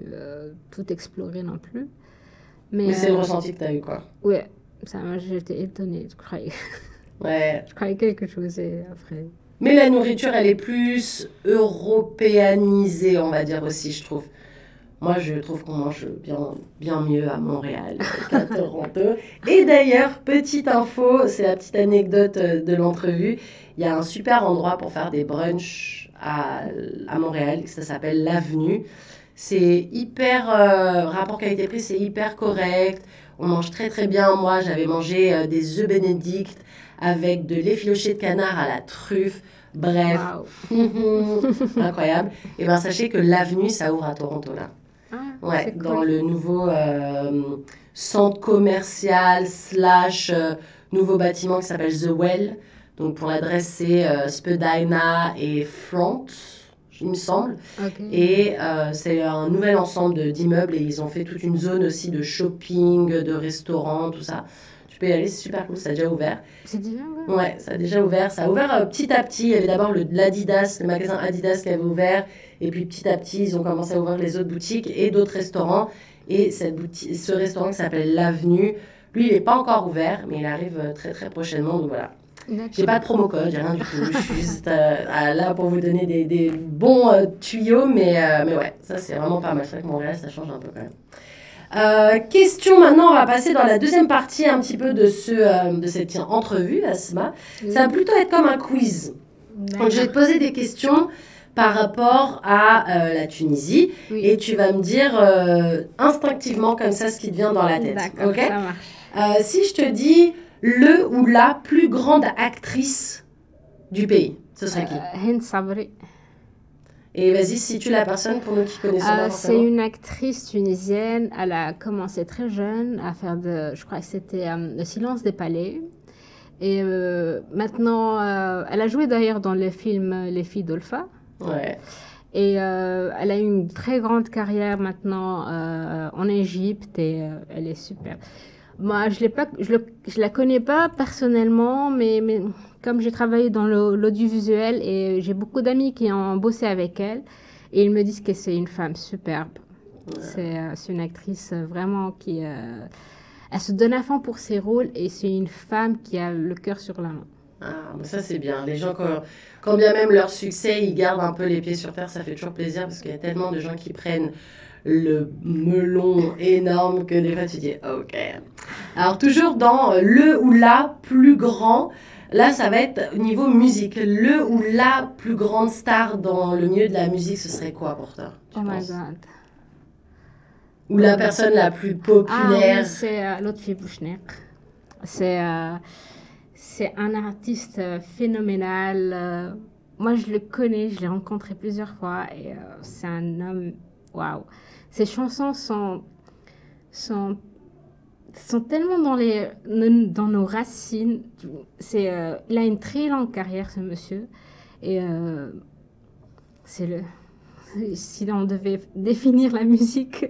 tout explorer non plus. Mais c'est le ressenti que tu as eu, quoi. Ouais, ça, j'étais étonnée. Ouais. Je croyais quelque chose et après... Mais la nourriture, elle est plus européanisée, on va dire aussi, je trouve. Moi, je trouve qu'on mange bien mieux à Montréal qu'à Toronto. Et d'ailleurs, petite info, c'est la petite anecdote de l'entrevue. Il y a un super endroit pour faire des brunchs à Montréal, ça s'appelle l'Avenue. C'est hyper, rapport qualité-prix, c'est hyper correct. On mange très très bien. Moi, j'avais mangé des œufs bénédicts avec de l'effiloché de canard à la truffe. Bref, incroyable. Et bien, sachez que l'Avenue, ça ouvre à Toronto, là. Ouais, dans le nouveau centre commercial / nouveau bâtiment qui s'appelle The Well. Donc, pour l'adresse, c'est Spadina et Front, il me semble. Okay. Et c'est un nouvel ensemble d'immeubles et ils ont fait toute une zone aussi de shopping, de restaurants, tout ça. Tu peux y aller, c'est super cool, ça a déjà ouvert. C'est déjà ouvert? Ouais, ça a déjà ouvert. Ça a ouvert petit à petit. Il y avait d'abord l'Adidas, le magasin Adidas qui avait ouvert. Et puis petit à petit, ils ont commencé à ouvrir les autres boutiques et d'autres restaurants. Et ce restaurant qui s'appelle l'Avenue, lui, il n'est pas encore ouvert, mais il arrive très très prochainement. Donc voilà. J'ai pas de promo code, j'ai rien du tout. Je suis juste là pour vous donner des bons tuyaux. Mais ouais, ça c'est vraiment pas mal. C'est vrai que Montréal, ça change un peu quand même. Question maintenant, on va passer dans la deuxième partie un petit peu de cette entrevue, Asma. Oui. Ça va plutôt être comme un quiz. Donc je vais te poser des questions par rapport à la Tunisie et tu vas me dire instinctivement comme ça ce qui te vient dans la tête. D'accord, okay, ça marche. Si je te dis le ou la plus grande actrice du pays, ce serait qui? Hind Sabri. Et vas-y, situe la personne pour nous qui connaissons pas forcément. C'est une actrice tunisienne. Elle a commencé très jeune à faire je crois que c'était Le Silence des Palais. Et maintenant, elle a joué d'ailleurs dans le film Les Filles d'Olpha. Ouais. Et elle a eu une très grande carrière maintenant en Égypte et elle est superbe. Moi, je la connais pas personnellement, mais comme j'ai travaillé dans l'audiovisuel et j'ai beaucoup d'amis qui ont bossé avec elle, et ils me disent que c'est une femme superbe. Ouais. C'est une actrice vraiment qui... elle se donne à fond pour ses rôles et c'est une femme qui a le cœur sur la main. Ah, mais ça c'est bien. Les gens, quand bien même leur succès, ils gardent un peu les pieds sur terre, ça fait toujours plaisir parce qu'il y a tellement de gens qui prennent le melon énorme que des fois tu dis ok. Alors toujours dans le ou la plus grand, là ça va être au niveau musique. Le ou la plus grande star dans le milieu de la musique, ce serait quoi pour toi? Oh my God. Ou la personne la plus populaire? Ah oui, c'est Lotfi Bouchner. C'est un artiste phénoménal. Moi je le connais, je l'ai rencontré plusieurs fois et c'est un homme, waouh. Ses chansons sont tellement dans nos racines. Il a une très longue carrière, ce monsieur. Et si on devait définir la musique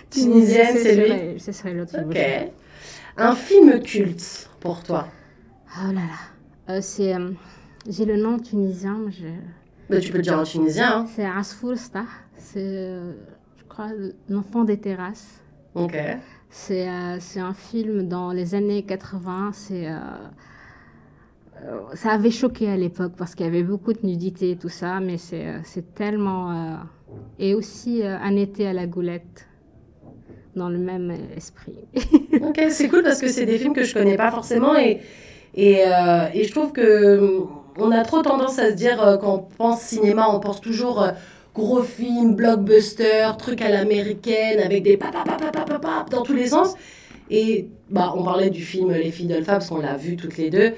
tunisienne, c'est lui. Ce serait l'autre. Ok. Un film culte pour toi? Oh là là. J'ai le nom tunisien. Mais tu peux le dire en tunisien. Hein. C'est Asfour Sta. C'est... je crois, L'Enfant des terrasses. Ok. C'est un film dans les années 80. Ça avait choqué à l'époque parce qu'il y avait beaucoup de nudité et tout ça, mais c'est tellement... et aussi Un été à la Goulette, dans le même esprit. Ok, c'est cool parce que c'est des films que je connais pas forcément et je trouve que on a trop tendance à se dire quand on pense cinéma, on pense toujours... gros film, blockbuster, truc à l'américaine, avec des papapapapapap dans tous les sens. Et on parlait du film Les Filles d'Olpha, parce qu'on l'a vu toutes les deux.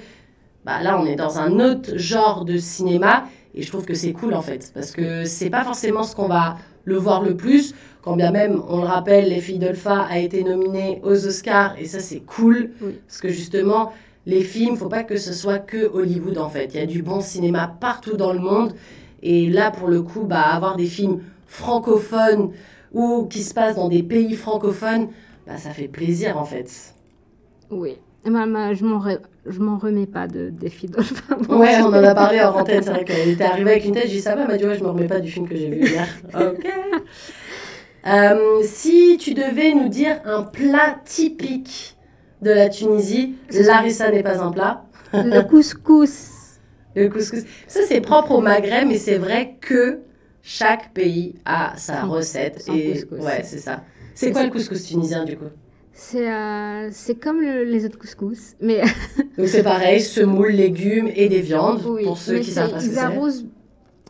Là, on est dans un autre genre de cinéma. Et je trouve que c'est cool, en fait. Parce que c'est pas forcément ce qu'on va le voir le plus. Quand bien même, on le rappelle, Les Filles d'Olpha a été nominé aux Oscars. Et ça, c'est cool. Oui. Parce que justement, les films, faut pas que ce soit que Hollywood, en fait. Il y a du bon cinéma partout dans le monde. Et là, pour le coup, avoir des films francophones ou qui se passent dans des pays francophones, ça fait plaisir, en fait. Oui. je m'en remets pas des films dont je parle. Ouais, on en a parlé en antenne, c'est vrai qu'elle était arrivée avec une tête, j'ai dit ça va, elle m'a dit ouais, je me remets pas du film que j'ai vu hier. Ok. Si tu devais nous dire un plat typique de la Tunisie, Larissa n'est pas un plat. Le couscous. Le couscous. Ça, c'est propre au Maghreb, mais c'est vrai que chaque pays a sa recette. Son Et couscous. ouais, c'est ça. C'est quoi le couscous tunisien, du coup? C'est comme les autres couscous, mais Donc c'est pareil, semoule, légumes et des viandes, oui, pour ceux mais qui savent pas ce que ils c'est. arrosent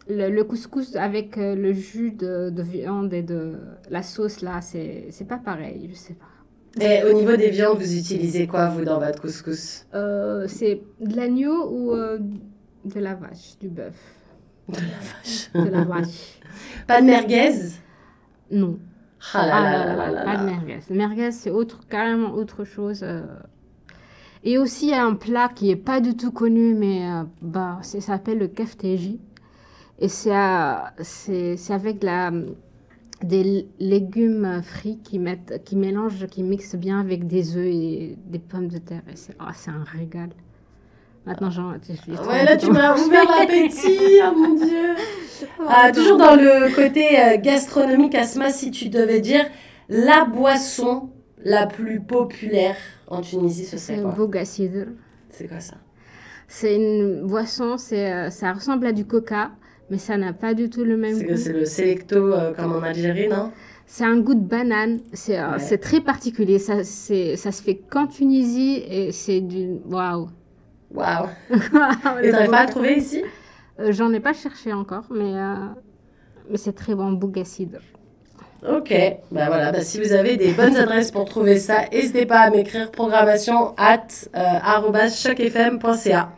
le couscous avec le jus de viande et de la sauce là, c'est pas pareil, je sais pas. Et au niveau des viandes, vous utilisez quoi, vous, dans votre couscous? C'est de l'agneau ou de la vache, du bœuf. De la vache. De la vache. Pas de merguez? Non. Ah là là là là là Pas de là. merguez. Le merguez, c'est carrément autre chose. Et aussi, il y a un plat qui est pas du tout connu, mais ça s'appelle le kefteji. Et c'est avec des légumes frits qui mélangent, qui mixent bien avec des œufs et des pommes de terre. Et c'est un régal. Maintenant, Ouais, là, tu m'as ouvert l'appétit, oh mon Dieu. Toujours dans le côté gastronomique, Asma, si tu devais dire la boisson la plus populaire en Tunisie, ce serait C'est quoi? Bougassidr. C'est quoi ça? C'est une boisson, ça ressemble à du coca, mais ça n'a pas du tout le même goût. C'est le Selecto comme en Algérie, non? C'est un goût de banane, c'est très particulier. Ça se fait qu'en Tunisie et c'est du... Waouh. Waouh. Et t'arrives pas à le trouver ici? J'en ai pas cherché encore, mais c'est très bon, Bougassidr. Ok, bah voilà, bah si vous avez des bonnes adresses pour trouver ça, n'hésitez pas à m'écrire programmation@chocfm.ca.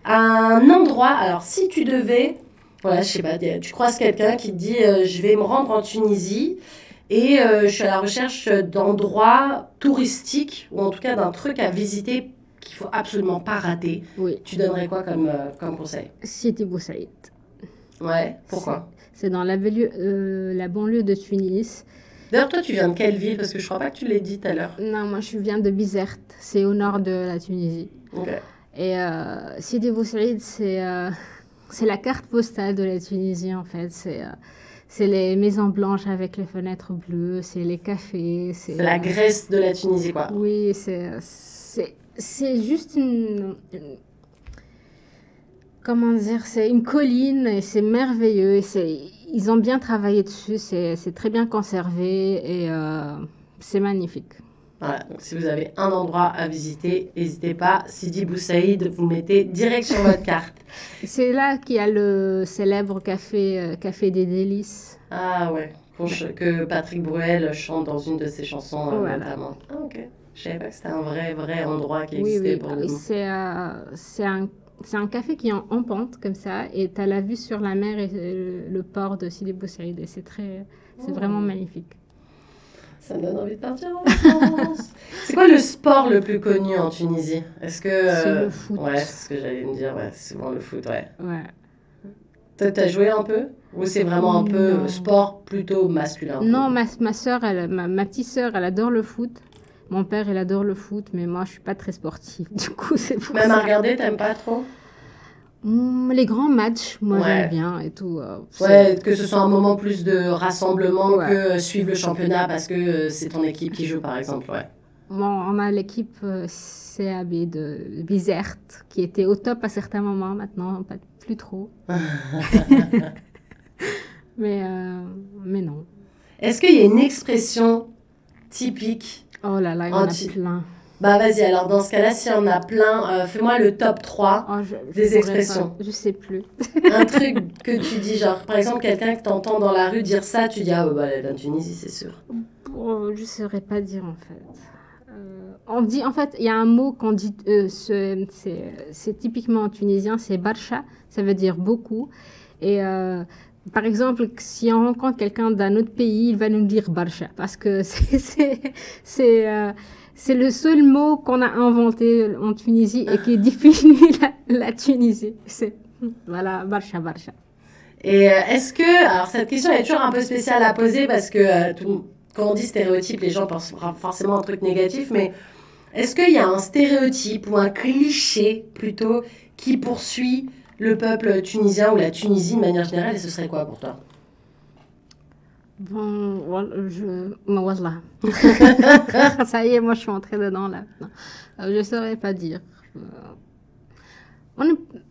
Un endroit, alors si tu devais, voilà, je sais pas, tu croises quelqu'un qui te dit je vais me rendre en Tunisie et je suis à la recherche d'endroits touristiques ou en tout cas d'un truc à visiter qu'il faut absolument pas rater. Oui. Tu donnerais quoi comme conseil? Sidi Bou Saïd. Ouais, pourquoi? C'est dans la banlieue de Tunis. D'ailleurs, toi, tu viens de quelle ville? Parce que je crois pas que tu l'aies dit tout à l'heure. Non, moi je viens de Bizerte, c'est au nord de la Tunisie. Ok. Et Sidi Bou Saïd, c'est la carte postale de la Tunisie en fait. C'est les maisons blanches avec les fenêtres bleues, c'est les cafés. C'est la Grèce de la Tunisie, quoi. Oui, c'est juste comment dire, c'est une colline et c'est merveilleux. Ils ont bien travaillé dessus, c'est très bien conservé et c'est magnifique. Voilà, donc si vous avez un endroit à visiter, n'hésitez pas. Sidi Bou Saïd, vous mettez direct sur votre carte. C'est là qu'il y a le célèbre café des délices. Ah ouais, que Patrick Bruel chante dans une de ses chansons Voilà. notamment. Ah ok, je savais pas que c'était un vrai endroit qui Oui, existait oui. pour le coup. C'est un café qui est en pente comme ça et tu as la vue sur la mer et le port de Sidi Bou Saïd et c'est vraiment magnifique. Ça me donne envie de partir en vacances. C'est quoi le sport le plus connu en Tunisie? Est-ce que... C'est le foot. Ouais, c'est ce que j'allais me dire, ouais, c'est souvent le foot, ouais. Ouais. Toi, t'as joué un peu? Ou c'est vraiment un peu Non. sport plutôt masculin? Non, ma petite sœur, elle adore le foot. Mon père, il adore le foot, mais moi, je suis pas très sportive. Du coup, c'est pour Même ça. à regarder, t'aimes pas trop? Les grands matchs, moi, Ouais. j'aime bien et tout. Ouais, que ce soit un moment plus de rassemblement Ouais. que suivre le championnat parce que c'est ton équipe qui joue, par exemple, ouais. Bon, on a l'équipe CAB de Bizerte qui était au top à certains moments. Maintenant, pas plus trop. mais non. Est-ce qu'il y a une expression typique? Oh là là, il y en a Anti- plein. Bah vas-y, alors dans ce cas-là, s'il y en a plein, fais-moi le top 3. Oh, Des pourrais expressions. pas, je sais plus. Un truc que tu dis, genre, par exemple, quelqu'un que t'entends dans la rue dire ça, tu dis, ah bah, elle est en Tunisie, c'est sûr. Oh, je saurais pas dire en fait. On dit en fait, il y a un mot qu'on dit, c'est typiquement tunisien, c'est barsha, ça veut dire beaucoup. Et par exemple, si on rencontre quelqu'un d'un autre pays, il va nous dire barsha parce que c'est le seul mot qu'on a inventé en Tunisie et qui définit la Tunisie. Voilà, barsha. Et est-ce que, alors cette question est toujours un peu spéciale à poser parce que quand on dit stéréotype, les gens pensent forcément à un truc négatif, mais Est-ce qu'il y a un stéréotype ou un cliché plutôt qui poursuit le peuple tunisien ou la Tunisie de manière générale et ce serait quoi pour toi? Bon, Wallah. Ça y est, moi je suis entrée dedans là. Non. Je ne saurais pas dire. Euh,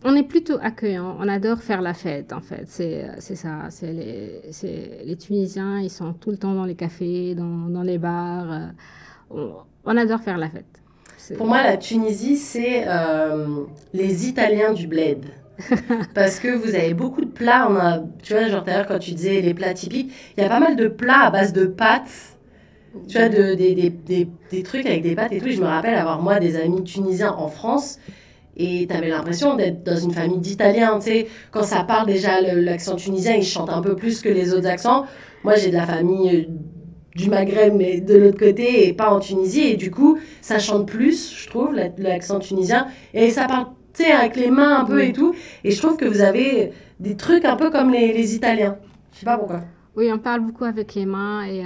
on est plutôt accueillant, on adore faire la fête en fait, c'est ça. Les Tunisiens, ils sont tout le temps dans les cafés, dans les bars. On adore faire la fête. Pour moi, la Tunisie, c'est les Italiens du bled. Parce que vous avez beaucoup de plats. Tu vois, genre, d'ailleurs, quand tu disais les plats typiques, il y a pas mal de plats à base de pâtes. Tu vois, des trucs avec des pâtes et tout. Et je me rappelle avoir, moi, des amis tunisiens en France. Et tu avais l'impression d'être dans une famille d'Italiens. Tu sais, quand ça parle déjà, l'accent tunisien, il chante un peu plus que les autres accents. Moi, j'ai de la famille du Maghreb, mais de l'autre côté, et pas en Tunisie. Et du coup, ça chante plus, je trouve, l'accent tunisien. Et ça parle, tu sais, avec les mains un peu et tout. Et je trouve que vous avez des trucs un peu comme les Italiens. Je sais pas pourquoi. Oui, on parle beaucoup avec les mains. Et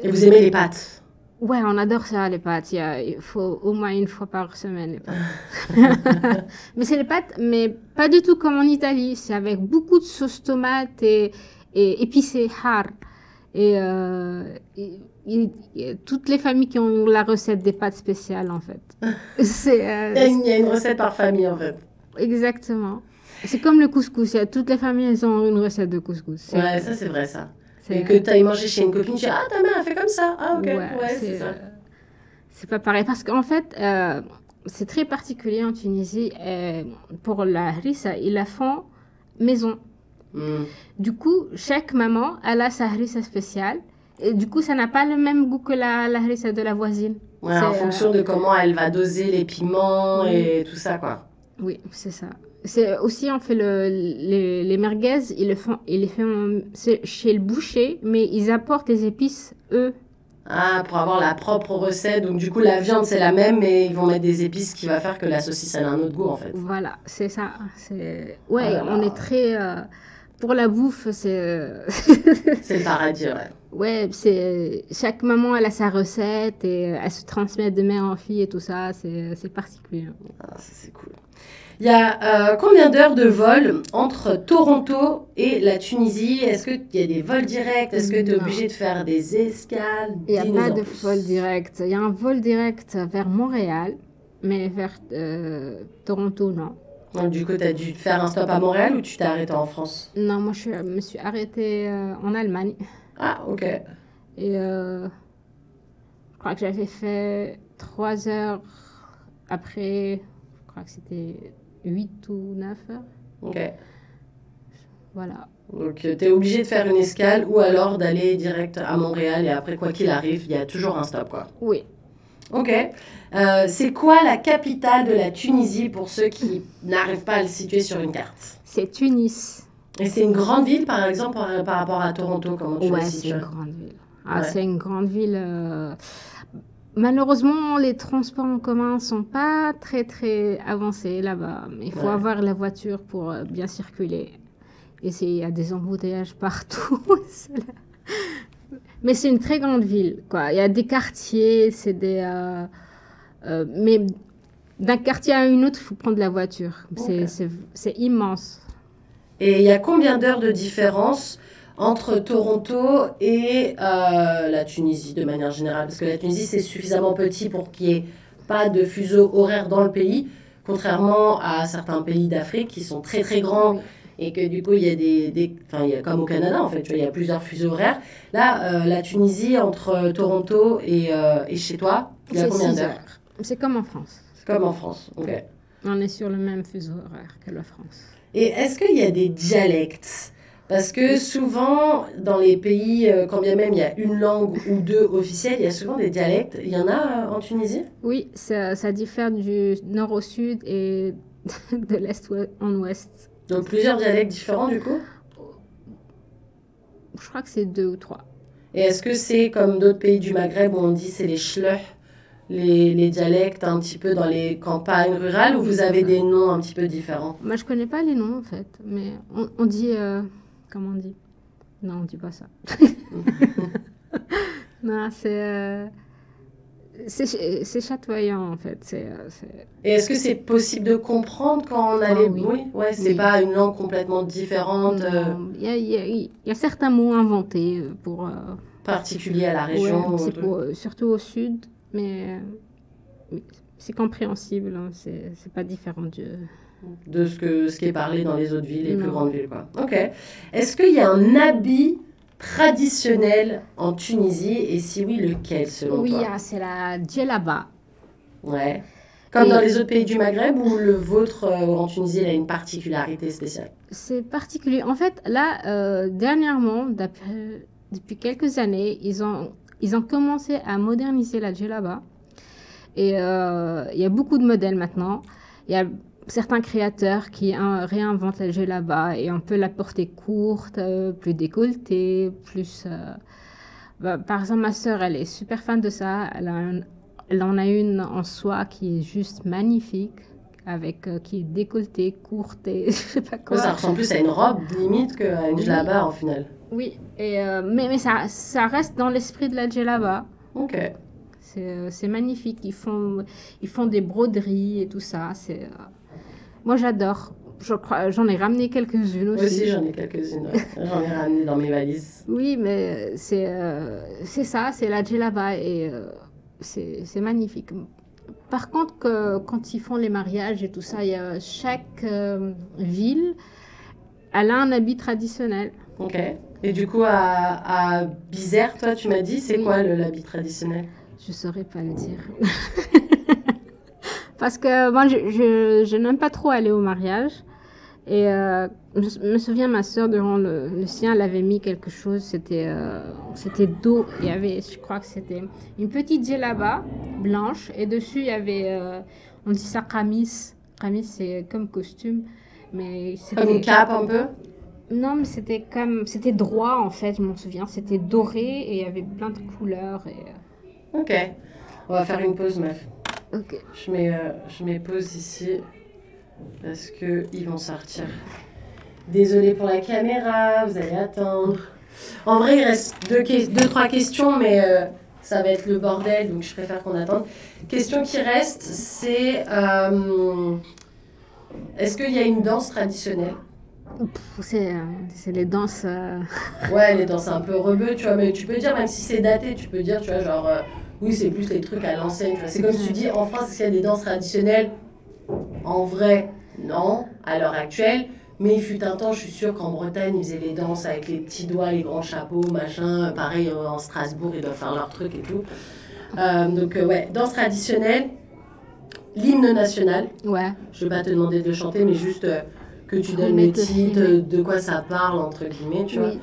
et vous aimez les pâtes? Ouais, on adore ça, les pâtes. Il faut au moins une fois par semaine, les pâtes. Mais c'est les pâtes, mais pas du tout comme en Italie. C'est avec beaucoup de sauce tomate et épicé, har. Et toutes les familles qui ont la recette des pâtes spéciales, en fait. Il y a une recette par famille, en fait. Exactement. C'est comme le couscous. Toutes les familles, elles ont une recette de couscous. Ouais, ça, c'est vrai, ça. Et que tu ailles manger chez une copine, tu dis « Ah, ta mère, elle fait comme ça. Ah, ok. Ouais, c'est ça. C'est pas pareil. Parce qu'en fait, c'est très particulier en Tunisie. Pour la harissa, ils la font maison. Du coup, chaque maman, elle a sa harissa spéciale. Et du coup, ça n'a pas le même goût que la harissa de la voisine. Ouais, en fonction de comment elle va doser les piments et tout ça, quoi. Oui, c'est ça. C'est aussi, on fait les merguez, ils les font chez le boucher, mais ils apportent les épices, eux. Ah, pour avoir la propre recette. Donc, du coup, la viande, c'est la même, mais ils vont mettre des épices qui va faire que la saucisse, elle a un autre goût, en fait. Voilà, c'est ça. Ouais, on est très... pour la bouffe, c'est... c'est le paradis, ouais. Ouais, chaque maman, elle a sa recette et elle se transmet de mère en fille et tout ça. C'est particulier. Ah, ça, c'est cool. Il y a combien d'heures de vol entre Toronto et la Tunisie? Est-ce qu'il y a des vols directs? Est-ce que tu es obligé de faire des escales? Il n'y a pas de vol direct. Il y a un vol direct vers Montréal, mais vers Toronto, non. Donc, du coup, tu as dû faire un stop à Montréal ou tu t'es arrêté en France? Non, moi, je me suis arrêtée en Allemagne. Ah, ok. Et je crois que j'avais fait 3 heures après, je crois que c'était 8 ou 9 heures. Ok. Voilà. Donc, tu es obligé de faire une escale ou alors d'aller direct à Montréal et après, quoi qu'il arrive, il y a toujours un stop, quoi. Oui. Ok. C'est quoi la capitale de la Tunisie pour ceux qui n'arrivent pas à le situer sur une carte? C'est Tunis. Et c'est une grande ville, par exemple, par rapport à Toronto, comment tu la situes? Ouais, c'est une grande ville. Ah, Ouais. c'est une grande ville. Malheureusement, les transports en commun sont pas très, très avancés là-bas. Il faut Ouais. avoir la voiture pour bien circuler. Et il y a des embouteillages partout. Mais c'est une très grande ville, quoi. Il y a des quartiers, mais d'un quartier à un autre, il faut prendre la voiture. Ok. C'est immense. Et il y a combien d'heures de différence entre Toronto et la Tunisie, de manière générale? Parce que la Tunisie, c'est suffisamment petit pour qu'il n'y ait pas de fuseau horaire dans le pays, contrairement à certains pays d'Afrique qui sont très, très grands. Oui. Et que du coup, il y a enfin, il y a comme au Canada, en fait, tu vois, il y a plusieurs fuseaux horaires. Là, la Tunisie, entre Toronto et chez toi, il y a C'est combien 6 d'heures? heures. C'est comme en France. C'est comme en France. Ok. On est sur le même fuseau horaire que la France. Et est-ce qu'il y a des dialectes? Parce que souvent, dans les pays, quand bien même il y a une langue ou deux officielles, il y a souvent des dialectes. Il y en a en Tunisie? Oui, ça diffère du nord au sud et de l'est en ouest. Donc plusieurs dialectes différents du coup? Je crois que c'est 2 ou 3. Et est-ce que c'est comme d'autres pays du Maghreb où on dit c'est les chleuh, les dialectes un petit peu dans les campagnes rurales, ou vous avez des noms un petit peu différents? Moi, je connais pas les noms en fait, mais on dit... comment on dit? Non, on dit pas ça. Non, C'est chatoyant en fait. Et est-ce que c'est possible de comprendre quand on a les... Oui. Ouais, c'est Oui. pas une langue complètement différente, Non, il y a certains mots inventés pour... particulier à la région. ouais, c'est surtout au sud, mais c'est compréhensible. Hein, c'est pas différent de ce qui est parlé dans les autres villes, les plus Non. grandes villes, quoi. Ok. Est-ce qu'il y a un habit traditionnel en Tunisie, et si oui, lequel selon Oui, toi? c'est la djellaba. Ouais. Comme Et- dans les autres pays du Maghreb, ou le vôtre en Tunisie, il a une particularité spéciale? C'est particulier. En fait, là, dernièrement, depuis quelques années, ils ont commencé à moderniser la djellaba. Et il y a beaucoup de modèles maintenant. Il y a certains créateurs qui réinventent la djellaba et on peut la porter courte, plus décolletée, plus... par exemple, ma sœur, elle est super fan de ça. Elle en a une en soie qui est juste magnifique, qui est décolletée, courte et je sais pas quoi. Ça ressemble plus à une robe, limite, qu'à une djellaba, en final. Oui, mais ça reste dans l'esprit de la djellaba. Ok. C'est magnifique. Ils font des broderies et tout ça. Moi, j'adore. J'en ai ramené quelques-unes Moi aussi. aussi, j'en ai quelques-unes. Ouais. J'en ai ramené dans mes valises. Oui, mais c'est ça, c'est la djellaba et c'est magnifique. Par contre, quand ils font les mariages et tout ça, chaque ville, elle a un habit traditionnel. Ok. Et du coup, à Bizerte, toi, tu m'as dit, c'est Oui. quoi l'habit traditionnel? Je saurais pas le dire. Parce que moi, je n'aime pas trop aller au mariage. Et je me souviens, ma soeur, durant le sien, elle avait mis quelque chose, c'était d'eau. Il y avait, je crois que c'était une petite djellaba blanche. Et dessus, il y avait, on dit ça qamis. Qamis, c'est comme costume. Mais Comme une cape un peu? Non, mais c'était droit en fait, je m'en souviens. C'était doré et il y avait plein de couleurs. Ok. On va faire une pause, meuf. Ok. Je mets pause ici parce qu'ils vont sortir. Désolée pour la caméra, vous allez attendre. En vrai, il reste deux, trois questions, mais ça va être le bordel, donc je préfère qu'on attende. Question qui reste, c'est est-ce qu'il y a une danse traditionnelle? C'est les danses. Ouais, les danses un peu rebeux, tu vois, mais tu peux dire, même si c'est daté, tu peux dire, tu vois, genre, oui, c'est plus les trucs à l'ancienne, tu vois. C'est comme si tu dis, en France, est-ce qu'il y a des danses traditionnelles? En vrai, non, à l'heure actuelle. Mais il fut un temps, je suis sûre qu'en Bretagne, ils faisaient les danses avec les petits doigts, les grands chapeaux, machin. Pareil, en Strasbourg, ils doivent faire leur truc et tout. Donc, ouais, danse traditionnelle, l'hymne national. Ouais. Je ne vais pas te demander de le chanter, mais juste que tu donnes le Mettre le titre, film. de quoi ça parle, entre guillemets, tu vois. Oui.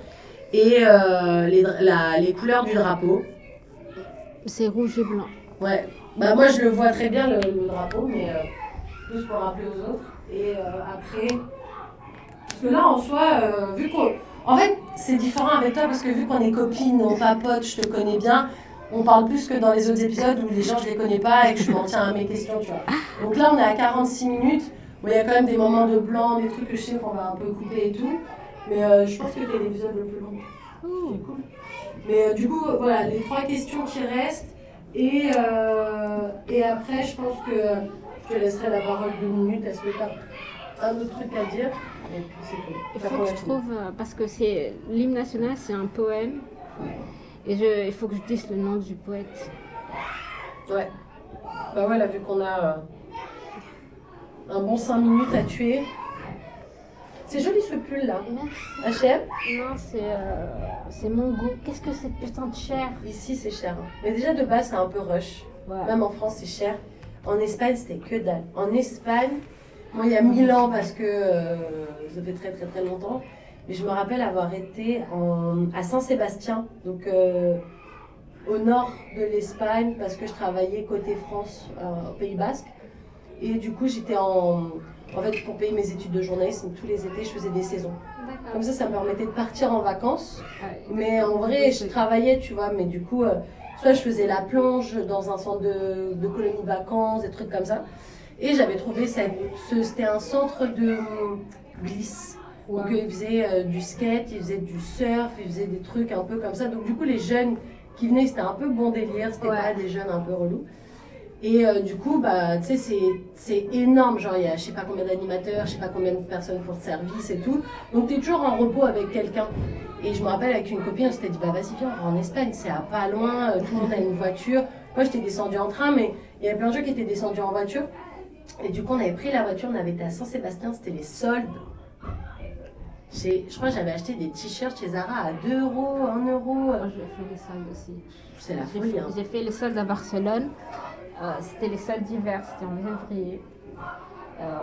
Et les couleurs du drapeau. C'est rouge et blanc. Ouais, bah moi je le vois très bien le drapeau, mais plus pour rappeler aux autres. Et après, parce que là en soi, vu qu'on. En fait, c'est différent avec toi parce que vu qu'on est copines, on papote, je te connais bien, on parle plus que dans les autres épisodes où les gens je les connais pas et que je m'en tiens à mes questions, tu vois. Donc là on est à 46 minutes, où il y a quand même des moments de blanc, des trucs que je sais qu'on va un peu couper et tout. Mais je pense que t'es l'épisode le plus long. C'est cool. Mais du coup, voilà, les trois questions qui restent. Et après, je pense que je te laisserai la parole 2 minutes. Est-ce que tu as un autre truc à dire? Et puis c'est tout. Il faut que je trouve, parce que l'hymne national, c'est un poème. Et il faut que je dise le nom du poète. Ouais. Bah voilà, vu qu'on a un bon 5 minutes à tuer. C'est joli ce pull là. Merci. H&M? Non, c'est mon goût. Qu'est-ce que c'est putain de cher? Ici c'est cher. Hein. Mais déjà de base c'est un peu rush. Ouais. Même en France c'est cher. En Espagne c'était que dalle. En Espagne, moi il y a 1000 ans parce que ça fait très très très longtemps. Mais je me rappelle avoir été à Saint-Sébastien, donc au nord de l'Espagne, parce que je travaillais côté France, au Pays Basque. Et du coup j'étais en fait, pour payer mes études de journalisme, tous les étés, je faisais des saisons. D'accord. Comme ça me permettait de partir en vacances. Ouais. Mais en vrai, je travaillais, tu vois. Mais du coup, soit je faisais la plonge dans un centre de colonie de vacances, des trucs comme ça. Et j'avais trouvé c'était un centre de glisse. Ouais. Donc, ils faisaient du skate, ils faisaient du surf, ils faisaient des trucs un peu comme ça. Donc, du coup, les jeunes qui venaient, c'était un peu bon délire, c'était pas des jeunes un peu relous. Et du coup, bah, tu sais, c'est énorme, genre il y a je sais pas combien d'animateurs, je sais pas combien de personnes pour le service et tout. Donc tu es toujours en repos avec quelqu'un. Et je me rappelle avec une copine, on s'était dit, bah vas-y viens, on va en Espagne, c'est à pas loin, tout le monde a une voiture. Moi j'étais descendue en train, mais il y avait plein de gens qui étaient descendus en voiture. Et du coup on avait pris la voiture, on avait été à Saint-Sébastien, c'était les soldes. Je crois que j'avais acheté des t-shirts chez Zara à 2 euros, 1 euro. Moi, j'ai fait les soldes aussi. C'est la folie. Hein. J'ai fait les soldes à Barcelone. C'était les soldes d'hiver, c'était en février.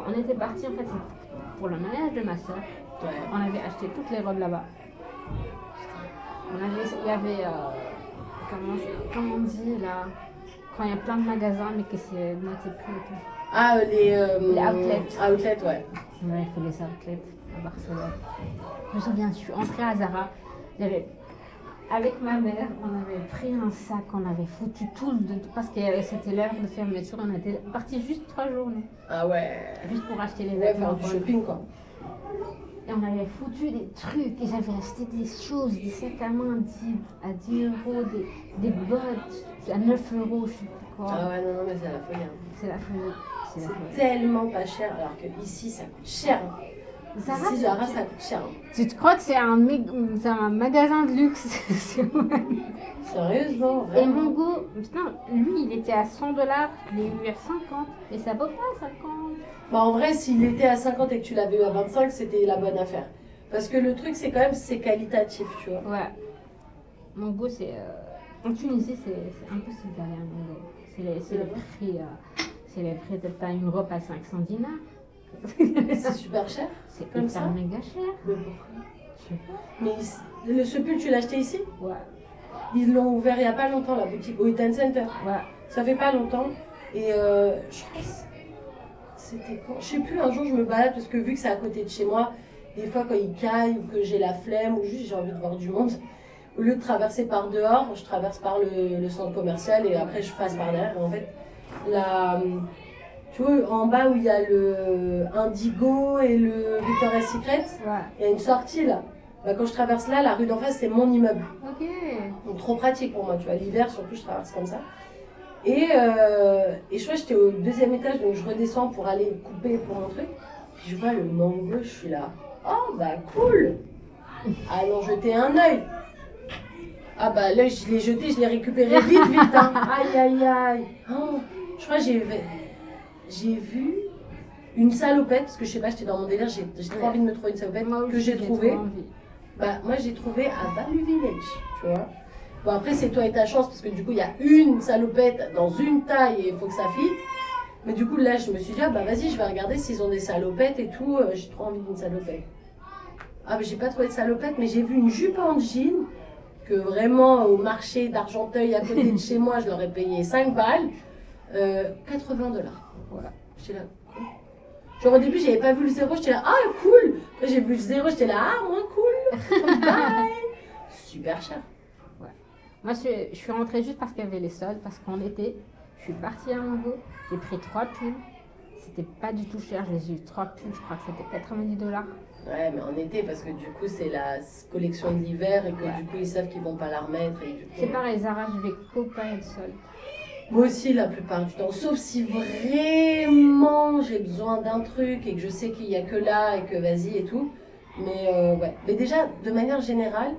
On était partis en fait pour le mariage de ma soeur. Ouais. On avait acheté toutes les robes là-bas. Il y avait, comment on dit là, quand il y a plein de magasins mais que c'est moitié prix et tout. Ah, les outlets. Outlets, ouais. On avait fait les outlets à Barcelone. Je me souviens, je suis entrée à Zara. Avec ma mère, on avait pris un sac, on avait foutu tout, parce que c'était l'heure de fermeture, on était partis juste 3 jours, nous. Ah ouais. Juste pour acheter les Ouais, vêtements. faire du shopping quoi. Et on avait foutu des trucs, et j'avais acheté des choses, des sacs à main à 10 euros, des bottes à 9 euros, je sais plus quoi. Ah ouais, non, mais c'est la folie. Hein. C'est la folie. C'est tellement pas cher, alors que ici ça coûte cher. Hein. Zara, ici, Zara, ça coûte cher. Hein. Tu te crois que c'est un magasin de luxe? Sérieusement, vraiment. Et mon go, putain, lui il était à 100 $, il est eu à 50, et ça vaut pas 50. Bah en vrai, s'il était à 50 et que tu l'avais eu à 25, c'était la bonne affaire. Parce que le truc, c'est quand même, c'est qualitatif, tu vois. Ouais. Mon go, c'est... En Tunisie, c'est impossible d'aller à mon go. C'est le prix... c'est le prix de t'as une robe à 500 dinars. C'est super cher. C'est comme hyper ça. méga cher. Mais pourquoi? Je sais pas. Mais ce pull, tu l'as acheté ici? Ouais. Ils l'ont ouvert il y a pas longtemps, la boutique au Eaton Center. Ouais. Ça fait pas longtemps. Et je crois que c'était quand? Je sais plus, un jour je me balade parce que vu que c'est à côté de chez moi, des fois quand il caille ou que j'ai la flemme ou juste j'ai envie de voir du monde, au lieu de traverser par dehors, je traverse par le centre commercial et après je passe par derrière. Et en fait, tu vois, en bas où il y a le Indigo et le Victoria's Secret, il y a une sortie là. Bah, quand je traverse là, la rue d'en face, c'est mon immeuble. Ok. Donc trop pratique pour moi, tu vois. L'hiver, surtout, je traverse comme ça. Et je crois que j'étais au 2e étage, donc je redescends pour aller couper pour un truc. Puis je vois le mango, je suis là. Oh, bah cool. Allons jeter un œil. Ah bah l'œil, je l'ai jeté, je l'ai récupéré vite, vite. Hein. Aïe, aïe, aïe. Oh, je crois que j'ai vu une salopette, parce que je sais pas, j'étais dans mon délire, j'ai trop envie de me trouver une salopette que j'ai trouvée. Bah moi j'ai trouvé à Value Village, tu vois. Bon après c'est toi et ta chance, parce que du coup il y a une salopette dans une taille et il faut que ça fitte. Mais du coup là je me suis dit, ah bah vas-y je vais regarder s'ils ont des salopettes et tout, j'ai trop envie d'une salopette. Ah mais j'ai pas trouvé de salopette, mais j'ai vu une jupe en jean, que vraiment au marché d'Argenteuil à côté de chez moi je leur ai payé 5 balles, 80 $. Voilà, j'étais là. Genre au début j'avais pas vu le 0, j'étais là, ah cool. Après j'ai vu le 0, j'étais là, ah moins cool. Bye. Super cher. Ouais. Moi je suis rentrée juste parce qu'il y avait les soldes, parce qu'en été, je suis partie à Mango, j'ai pris 3 pulls. C'était pas du tout cher, j'ai eu 3 pulls, je crois que c'était 90 $. Ouais, mais en été, parce que du coup c'est la collection de l'hiver et que ouais. Du coup ils savent qu'ils vont pas la remettre. C'est pareil, Zara, je vais copain le solde. Moi aussi la plupart du temps, sauf si vraiment j'ai besoin d'un truc et que je sais qu'il n'y a que là et que vas-y et tout. Mais ouais, mais déjà de manière générale,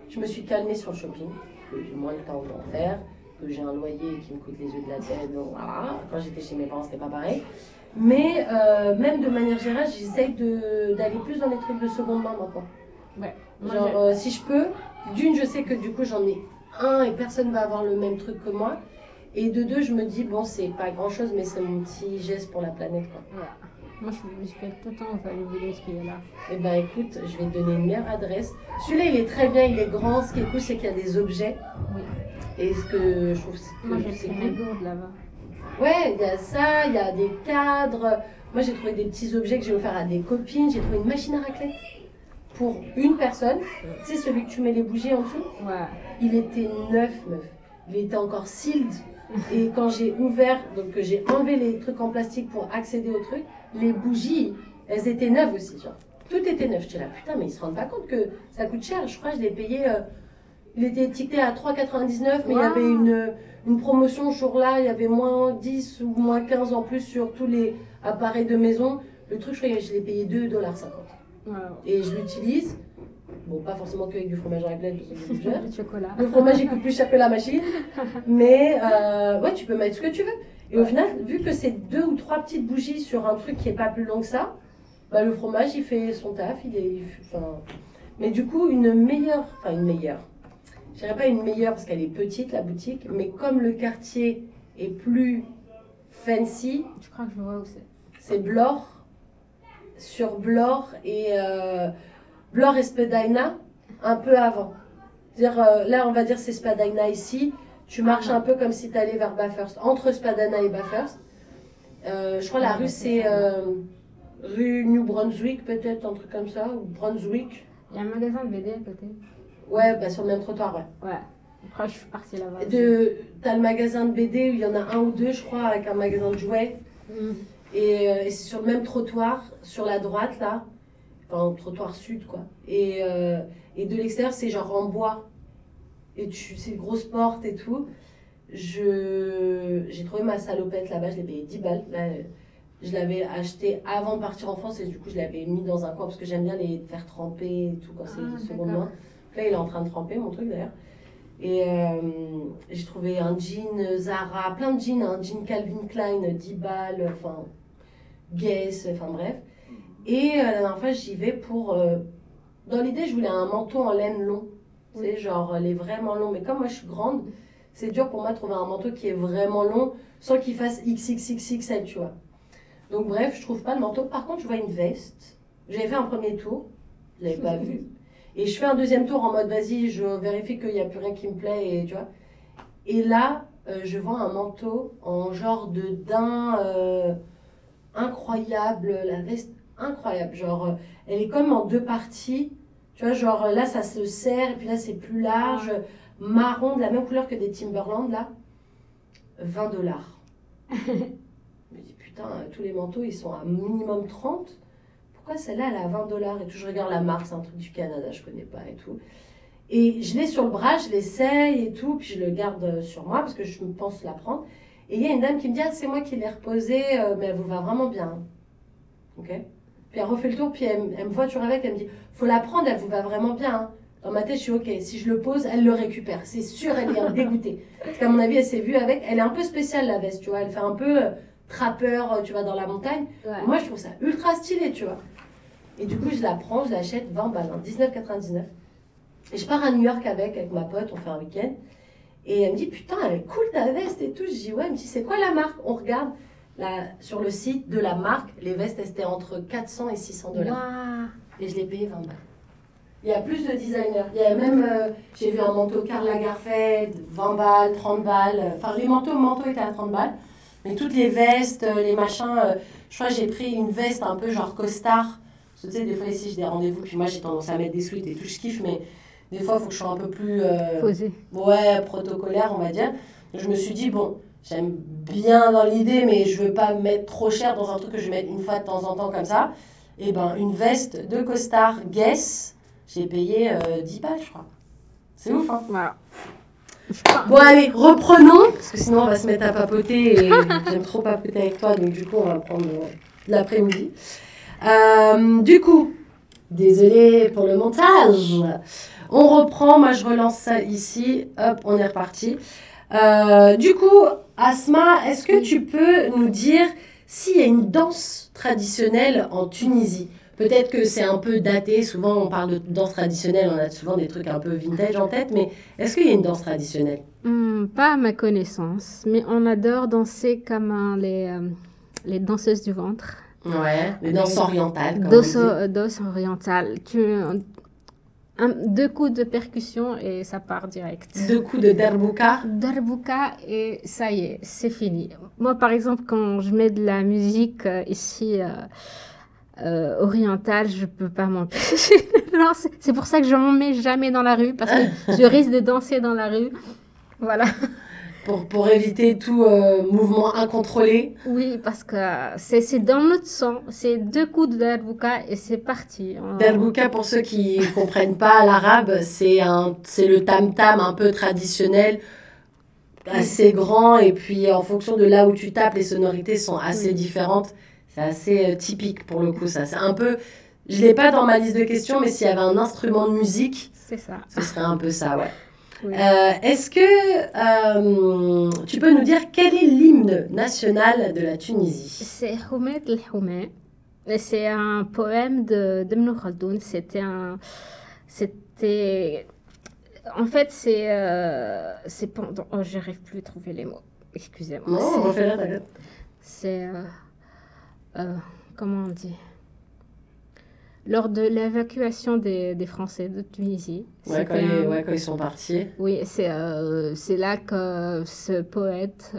je me suis calmée sur le shopping, que j'ai moins le temps d'en faire, que j'ai un loyer qui me coûte les yeux de la tête, donc voilà. Quand j'étais chez mes parents c'était pas pareil. Mais même de manière générale, j'essaye d'aller plus dans les trucs de seconde main maintenant. Ouais. Genre si je peux, d'une je sais que du coup j'en ai un et personne va avoir le même truc que moi. Et de deux, je me dis, bon, c'est pas grand chose, mais c'est mon petit geste pour la planète, quoi. Ouais. Moi, je fais tout le temps au Value Village qui est là. Eh ben, écoute, je vais te donner une meilleure adresse. Celui-là, il est très bien, il est grand. Ce qui est cool, c'est qu'il y a des objets. Oui. Et ce que je trouve, moi, j'ai pris mes gourdes là-bas. Ouais, il y a ça, il y a des cadres. Moi, j'ai trouvé des petits objets que j'ai offert à des copines. J'ai trouvé une machine à raclette pour une personne. Tu sais, celui que tu mets les bougies en dessous. Ouais. Il était neuf, meuf. Il était encore sealed. Et quand j'ai ouvert, donc que j'ai enlevé les trucs en plastique pour accéder au truc, les bougies, elles étaient neuves aussi, genre. Tout était neuf. J'étais là, putain, mais ils se rendent pas compte que ça coûte cher. Je crois que je l'ai payé Il était étiqueté à 3,99, mais il y avait une promotion ce jour-là. Il y avait moins 10 ou moins 15 en plus sur tous les appareils de maison. Le truc, je crois que je l'ai payé 2,50 $. Wow. Et je l'utilise. Bon, pas forcément qu'avec du fromage raclette, parce que c'est plus cher. Du chocolat. Le fromage, il coûte plus cher que la machine. Mais ouais, tu peux mettre ce que tu veux. Et au final, vu que c'est 2 ou 3 petites bougies sur un truc qui est pas plus long que ça, bah, le fromage, il fait son taf. Mais du coup, une meilleure. Je dirais pas une meilleure parce qu'elle est petite, la boutique. Mais comme le quartier est plus fancy. Je crois que je vois où c'est. C'est Blore. Sur Blore et Blore et Spadina, un peu avant. C'est-à-dire, là, on va dire c'est Spadina ici. Tu marches un peu comme si tu allais vers Bathurst, entre Spadina et Bathurst. Je crois la rue, c'est rue New Brunswick, peut-être, un truc comme ça, ou Brunswick. Il y a un magasin de BD à côté. Ouais, bah, sur le même trottoir, ouais. Ouais, je crois que je suis partie là-bas. T'as le magasin de BD où il y en a un ou deux, je crois, avec un magasin de jouets. Et c'est sur le même trottoir, sur la droite, là. Enfin, trottoir sud, quoi. Et de l'extérieur, c'est genre en bois. Et c'est une grosse porte et tout. J'ai trouvé ma salopette là-bas, je l'ai payé 10 balles. Là, je l'avais acheté avant de partir en France et du coup, je l'avais mis dans un coin parce que j'aime bien les faire tremper et tout quand c'est de seconde main. Là, il est en train de tremper, mon truc d'ailleurs. Et j'ai trouvé un jean Zara, plein de jeans, un jean Calvin Klein, 10 balles, enfin, Guess, enfin bref. Et la dernière fois, j'y vais pour... dans l'idée, je voulais un manteau en laine long. Tu sais, genre les vraiment longs. Mais comme moi, je suis grande, c'est dur pour moi de trouver un manteau qui est vraiment long sans qu'il fasse XXXXL, tu vois. Donc bref, je trouve pas de manteau. Par contre, je vois une veste. J'avais fait un premier tour, je l'avais pas vu. Et je fais un deuxième tour en mode, vas-y, je vérifie qu'il n'y a plus rien qui me plaît, et tu vois. Et là, je vois un manteau en genre de daim incroyable, la veste incroyable. Genre, elle est comme en 2 parties. Tu vois, genre là, ça se serre, et puis là, c'est plus large, marron, de la même couleur que des Timberland, là. 20 $. Je me dis, putain, tous les manteaux, ils sont à minimum 30. Pourquoi celle-là, elle est à 20 $ et tout? Je regarde la marque, c'est un truc du Canada, je connais pas et tout. Et je l'ai sur le bras, je l'essaye et tout, puis je le garde sur moi parce que je pense la prendre. Et il y a une dame qui me dit, ah, c'est moi qui l'ai reposée, mais elle vous va vraiment bien. Ok? Puis elle refait le tour, puis elle me voit toujours avec, elle me dit, faut la prendre, elle vous va vraiment bien. Hein. Dans ma tête, je suis ok, si je le pose, elle le récupère. C'est sûr, elle est dégoûtée. Parce qu'à mon avis, elle s'est vue avec, elle est un peu spéciale la veste, tu vois, elle fait un peu trappeur, tu vois, dans la montagne. Ouais. Moi, je trouve ça ultra stylé, tu vois. Et du coup, je la prends, je l'achète 20 balles, hein, 19,99. Et je pars à New York avec ma pote, on fait un week-end. Et elle me dit, putain, elle est cool ta veste et tout. Je dis, ouais, elle me dit, c'est quoi la marque? On regarde sur le site de la marque, les vestes, elles étaient entre 400 et 600 $. Wow. Et je l'ai payé 20 balles. Il y a plus de designers. Il y a même, j'ai vu un manteau Karl Lagerfeld, 20 balles, 30 balles. Enfin, les manteaux étaient à 30 balles. Mais toutes les vestes, les machins, je crois que j'ai pris une veste un peu genre costard. Tu sais, des fois ici, j'ai des rendez-vous, puis moi, j'ai tendance à mettre des sweats et tout, je kiffe, mais des fois, il faut que je sois un peu plus... posé. Ouais, protocolaire, on va dire. Donc, je me suis dit, bon, j'aime bien dans l'idée, mais je veux pas me mettre trop cher dans un truc que je vais mettre une fois de temps en temps comme ça. Et ben, une veste de costard Guess, j'ai payé 10 balles, je crois. C'est ouf, hein? Voilà. Bon, allez, reprenons, parce que sinon, on va se mettre à papoter, et j'aime trop papoter avec toi, donc du coup, on va prendre l'après-midi. Du coup, désolé pour le montage. On reprend, moi je relance ça ici. Hop, on est reparti. Du coup, Asma, est-ce que tu peux nous dire s'il y a une danse traditionnelle en Tunisie? Peut-être que c'est un peu daté, souvent on parle de danse traditionnelle, on a souvent des trucs un peu vintage en tête, mais est-ce qu'il y a une danse traditionnelle? Pas à ma connaissance, mais on adore danser comme les danseuses du ventre. Ouais, les danses orientales. Danse orientale. 2 coups de percussion et ça part direct. 2 coups de derbouka. Derbouka et ça y est, c'est fini. Moi, par exemple, quand je mets de la musique ici orientale, je peux pas m'empêcher de danser. C'est pour ça que je m'en mets jamais dans la rue parce que je risque de danser dans la rue. Voilà. pour éviter tout mouvement incontrôlé. Oui, parce que c'est dans notre sang. C'est 2 coups de darbouka et c'est parti. Darbouka, pour ceux qui ne comprennent pas l'arabe, c'est le tam-tam un peu traditionnel, assez grand, et puis en fonction de là où tu tapes, les sonorités sont assez différentes. C'est assez typique pour le coup, ça. C'est un peu... Je ne l'ai pas dans ma liste de questions, mais s'il y avait un instrument de musique, c'est ça. Ce serait un peu ça, ouais. Oui. Est-ce que tu peux nous dire quel est l'hymne national de la Tunisie? C'est Houmet el-Houmet. C'est un poème de Ibn Khaldoun. En fait, c'est pendant... Oh, j'arrive plus à trouver les mots. Excusez-moi. Non, on fait là, t'inquiète. C'est... comment on dit? Lors de l'évacuation des Français de Tunisie. Ouais, quand ils sont partis. Oui, c'est là que ce poète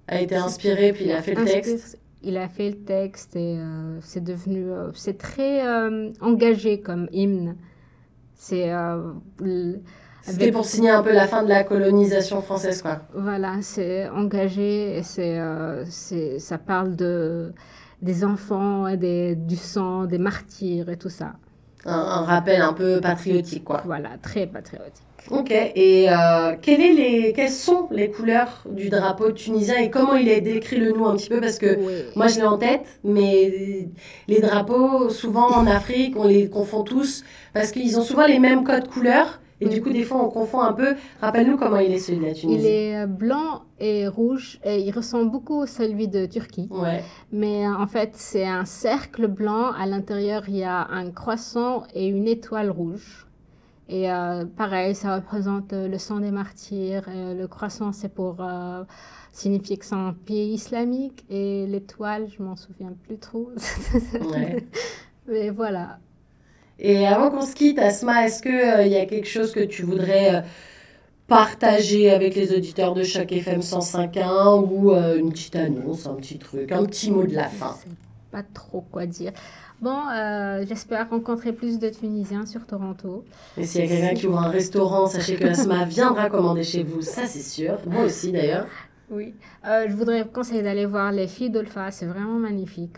a été inspiré, puis il a fait le texte. Il a fait le texte et c'est devenu... c'est très engagé comme hymne. C'était pour signer un peu la fin de la colonisation française, quoi. Voilà, c'est engagé et ça parle des enfants, du sang, des martyrs et tout ça. Un rappel un peu patriotique, quoi. Voilà, très patriotique. Ok, et quelles sont les couleurs du drapeau tunisien et comment il est décrit, le nous un petit peu, parce que moi je l'ai en tête, mais les drapeaux, souvent en Afrique, on les confond tous, parce qu'ils ont souvent les mêmes codes couleurs. Et du coup, des fois, on confond un peu. Rappelle-nous comment il est celui de la Tunisie. Il est blanc et rouge. Et il ressemble beaucoup à celui de Turquie. Ouais. Mais en fait, c'est un cercle blanc. À l'intérieur, il y a un croissant et une étoile rouge. Et pareil, ça représente le sang des martyrs. Et le croissant, c'est pour signifier que c'est un pays islamique. Et l'étoile, je m'en souviens plus trop. Ouais. Mais voilà. Et avant qu'on se quitte, Asma, est-ce qu'il y a quelque chose que tu voudrais partager avec les auditeurs de Choc FM 105.1 ou une petite annonce, un petit truc, un petit mot de la fin? Je sais pas trop quoi dire. Bon, j'espère rencontrer plus de Tunisiens sur Toronto. Et s'il y a quelqu'un qui ouvre un restaurant, sachez que Asma viendra commander chez vous, ça c'est sûr. Moi aussi d'ailleurs. Oui, je voudrais vous conseiller d'aller voir Les Filles d'Olpha, c'est vraiment magnifique,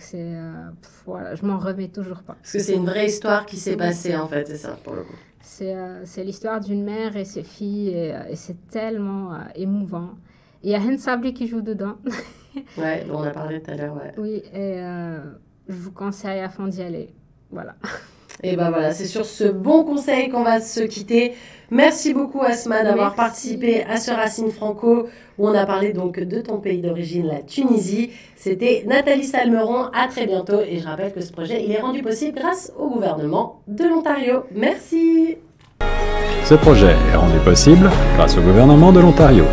voilà, je m'en remets toujours pas. Parce que c'est une vraie histoire qui s'est passée en fait, c'est ça pour le coup. C'est l'histoire d'une mère et ses filles et c'est tellement émouvant. Il y a Hen Sabri qui joue dedans. Ouais, dont on a parlé tout à l'heure, ouais. Oui, et je vous conseille à fond d'y aller, voilà. Et ben voilà, c'est sur ce bon conseil qu'on va se quitter. Merci beaucoup Asma d'avoir participé à ce Racine Franco où on a parlé donc de ton pays d'origine, la Tunisie. C'était Nathalie Salmeron, à très bientôt. Et je rappelle que ce projet, il est rendu possible grâce au gouvernement de l'Ontario. Merci. Ce projet est rendu possible grâce au gouvernement de l'Ontario.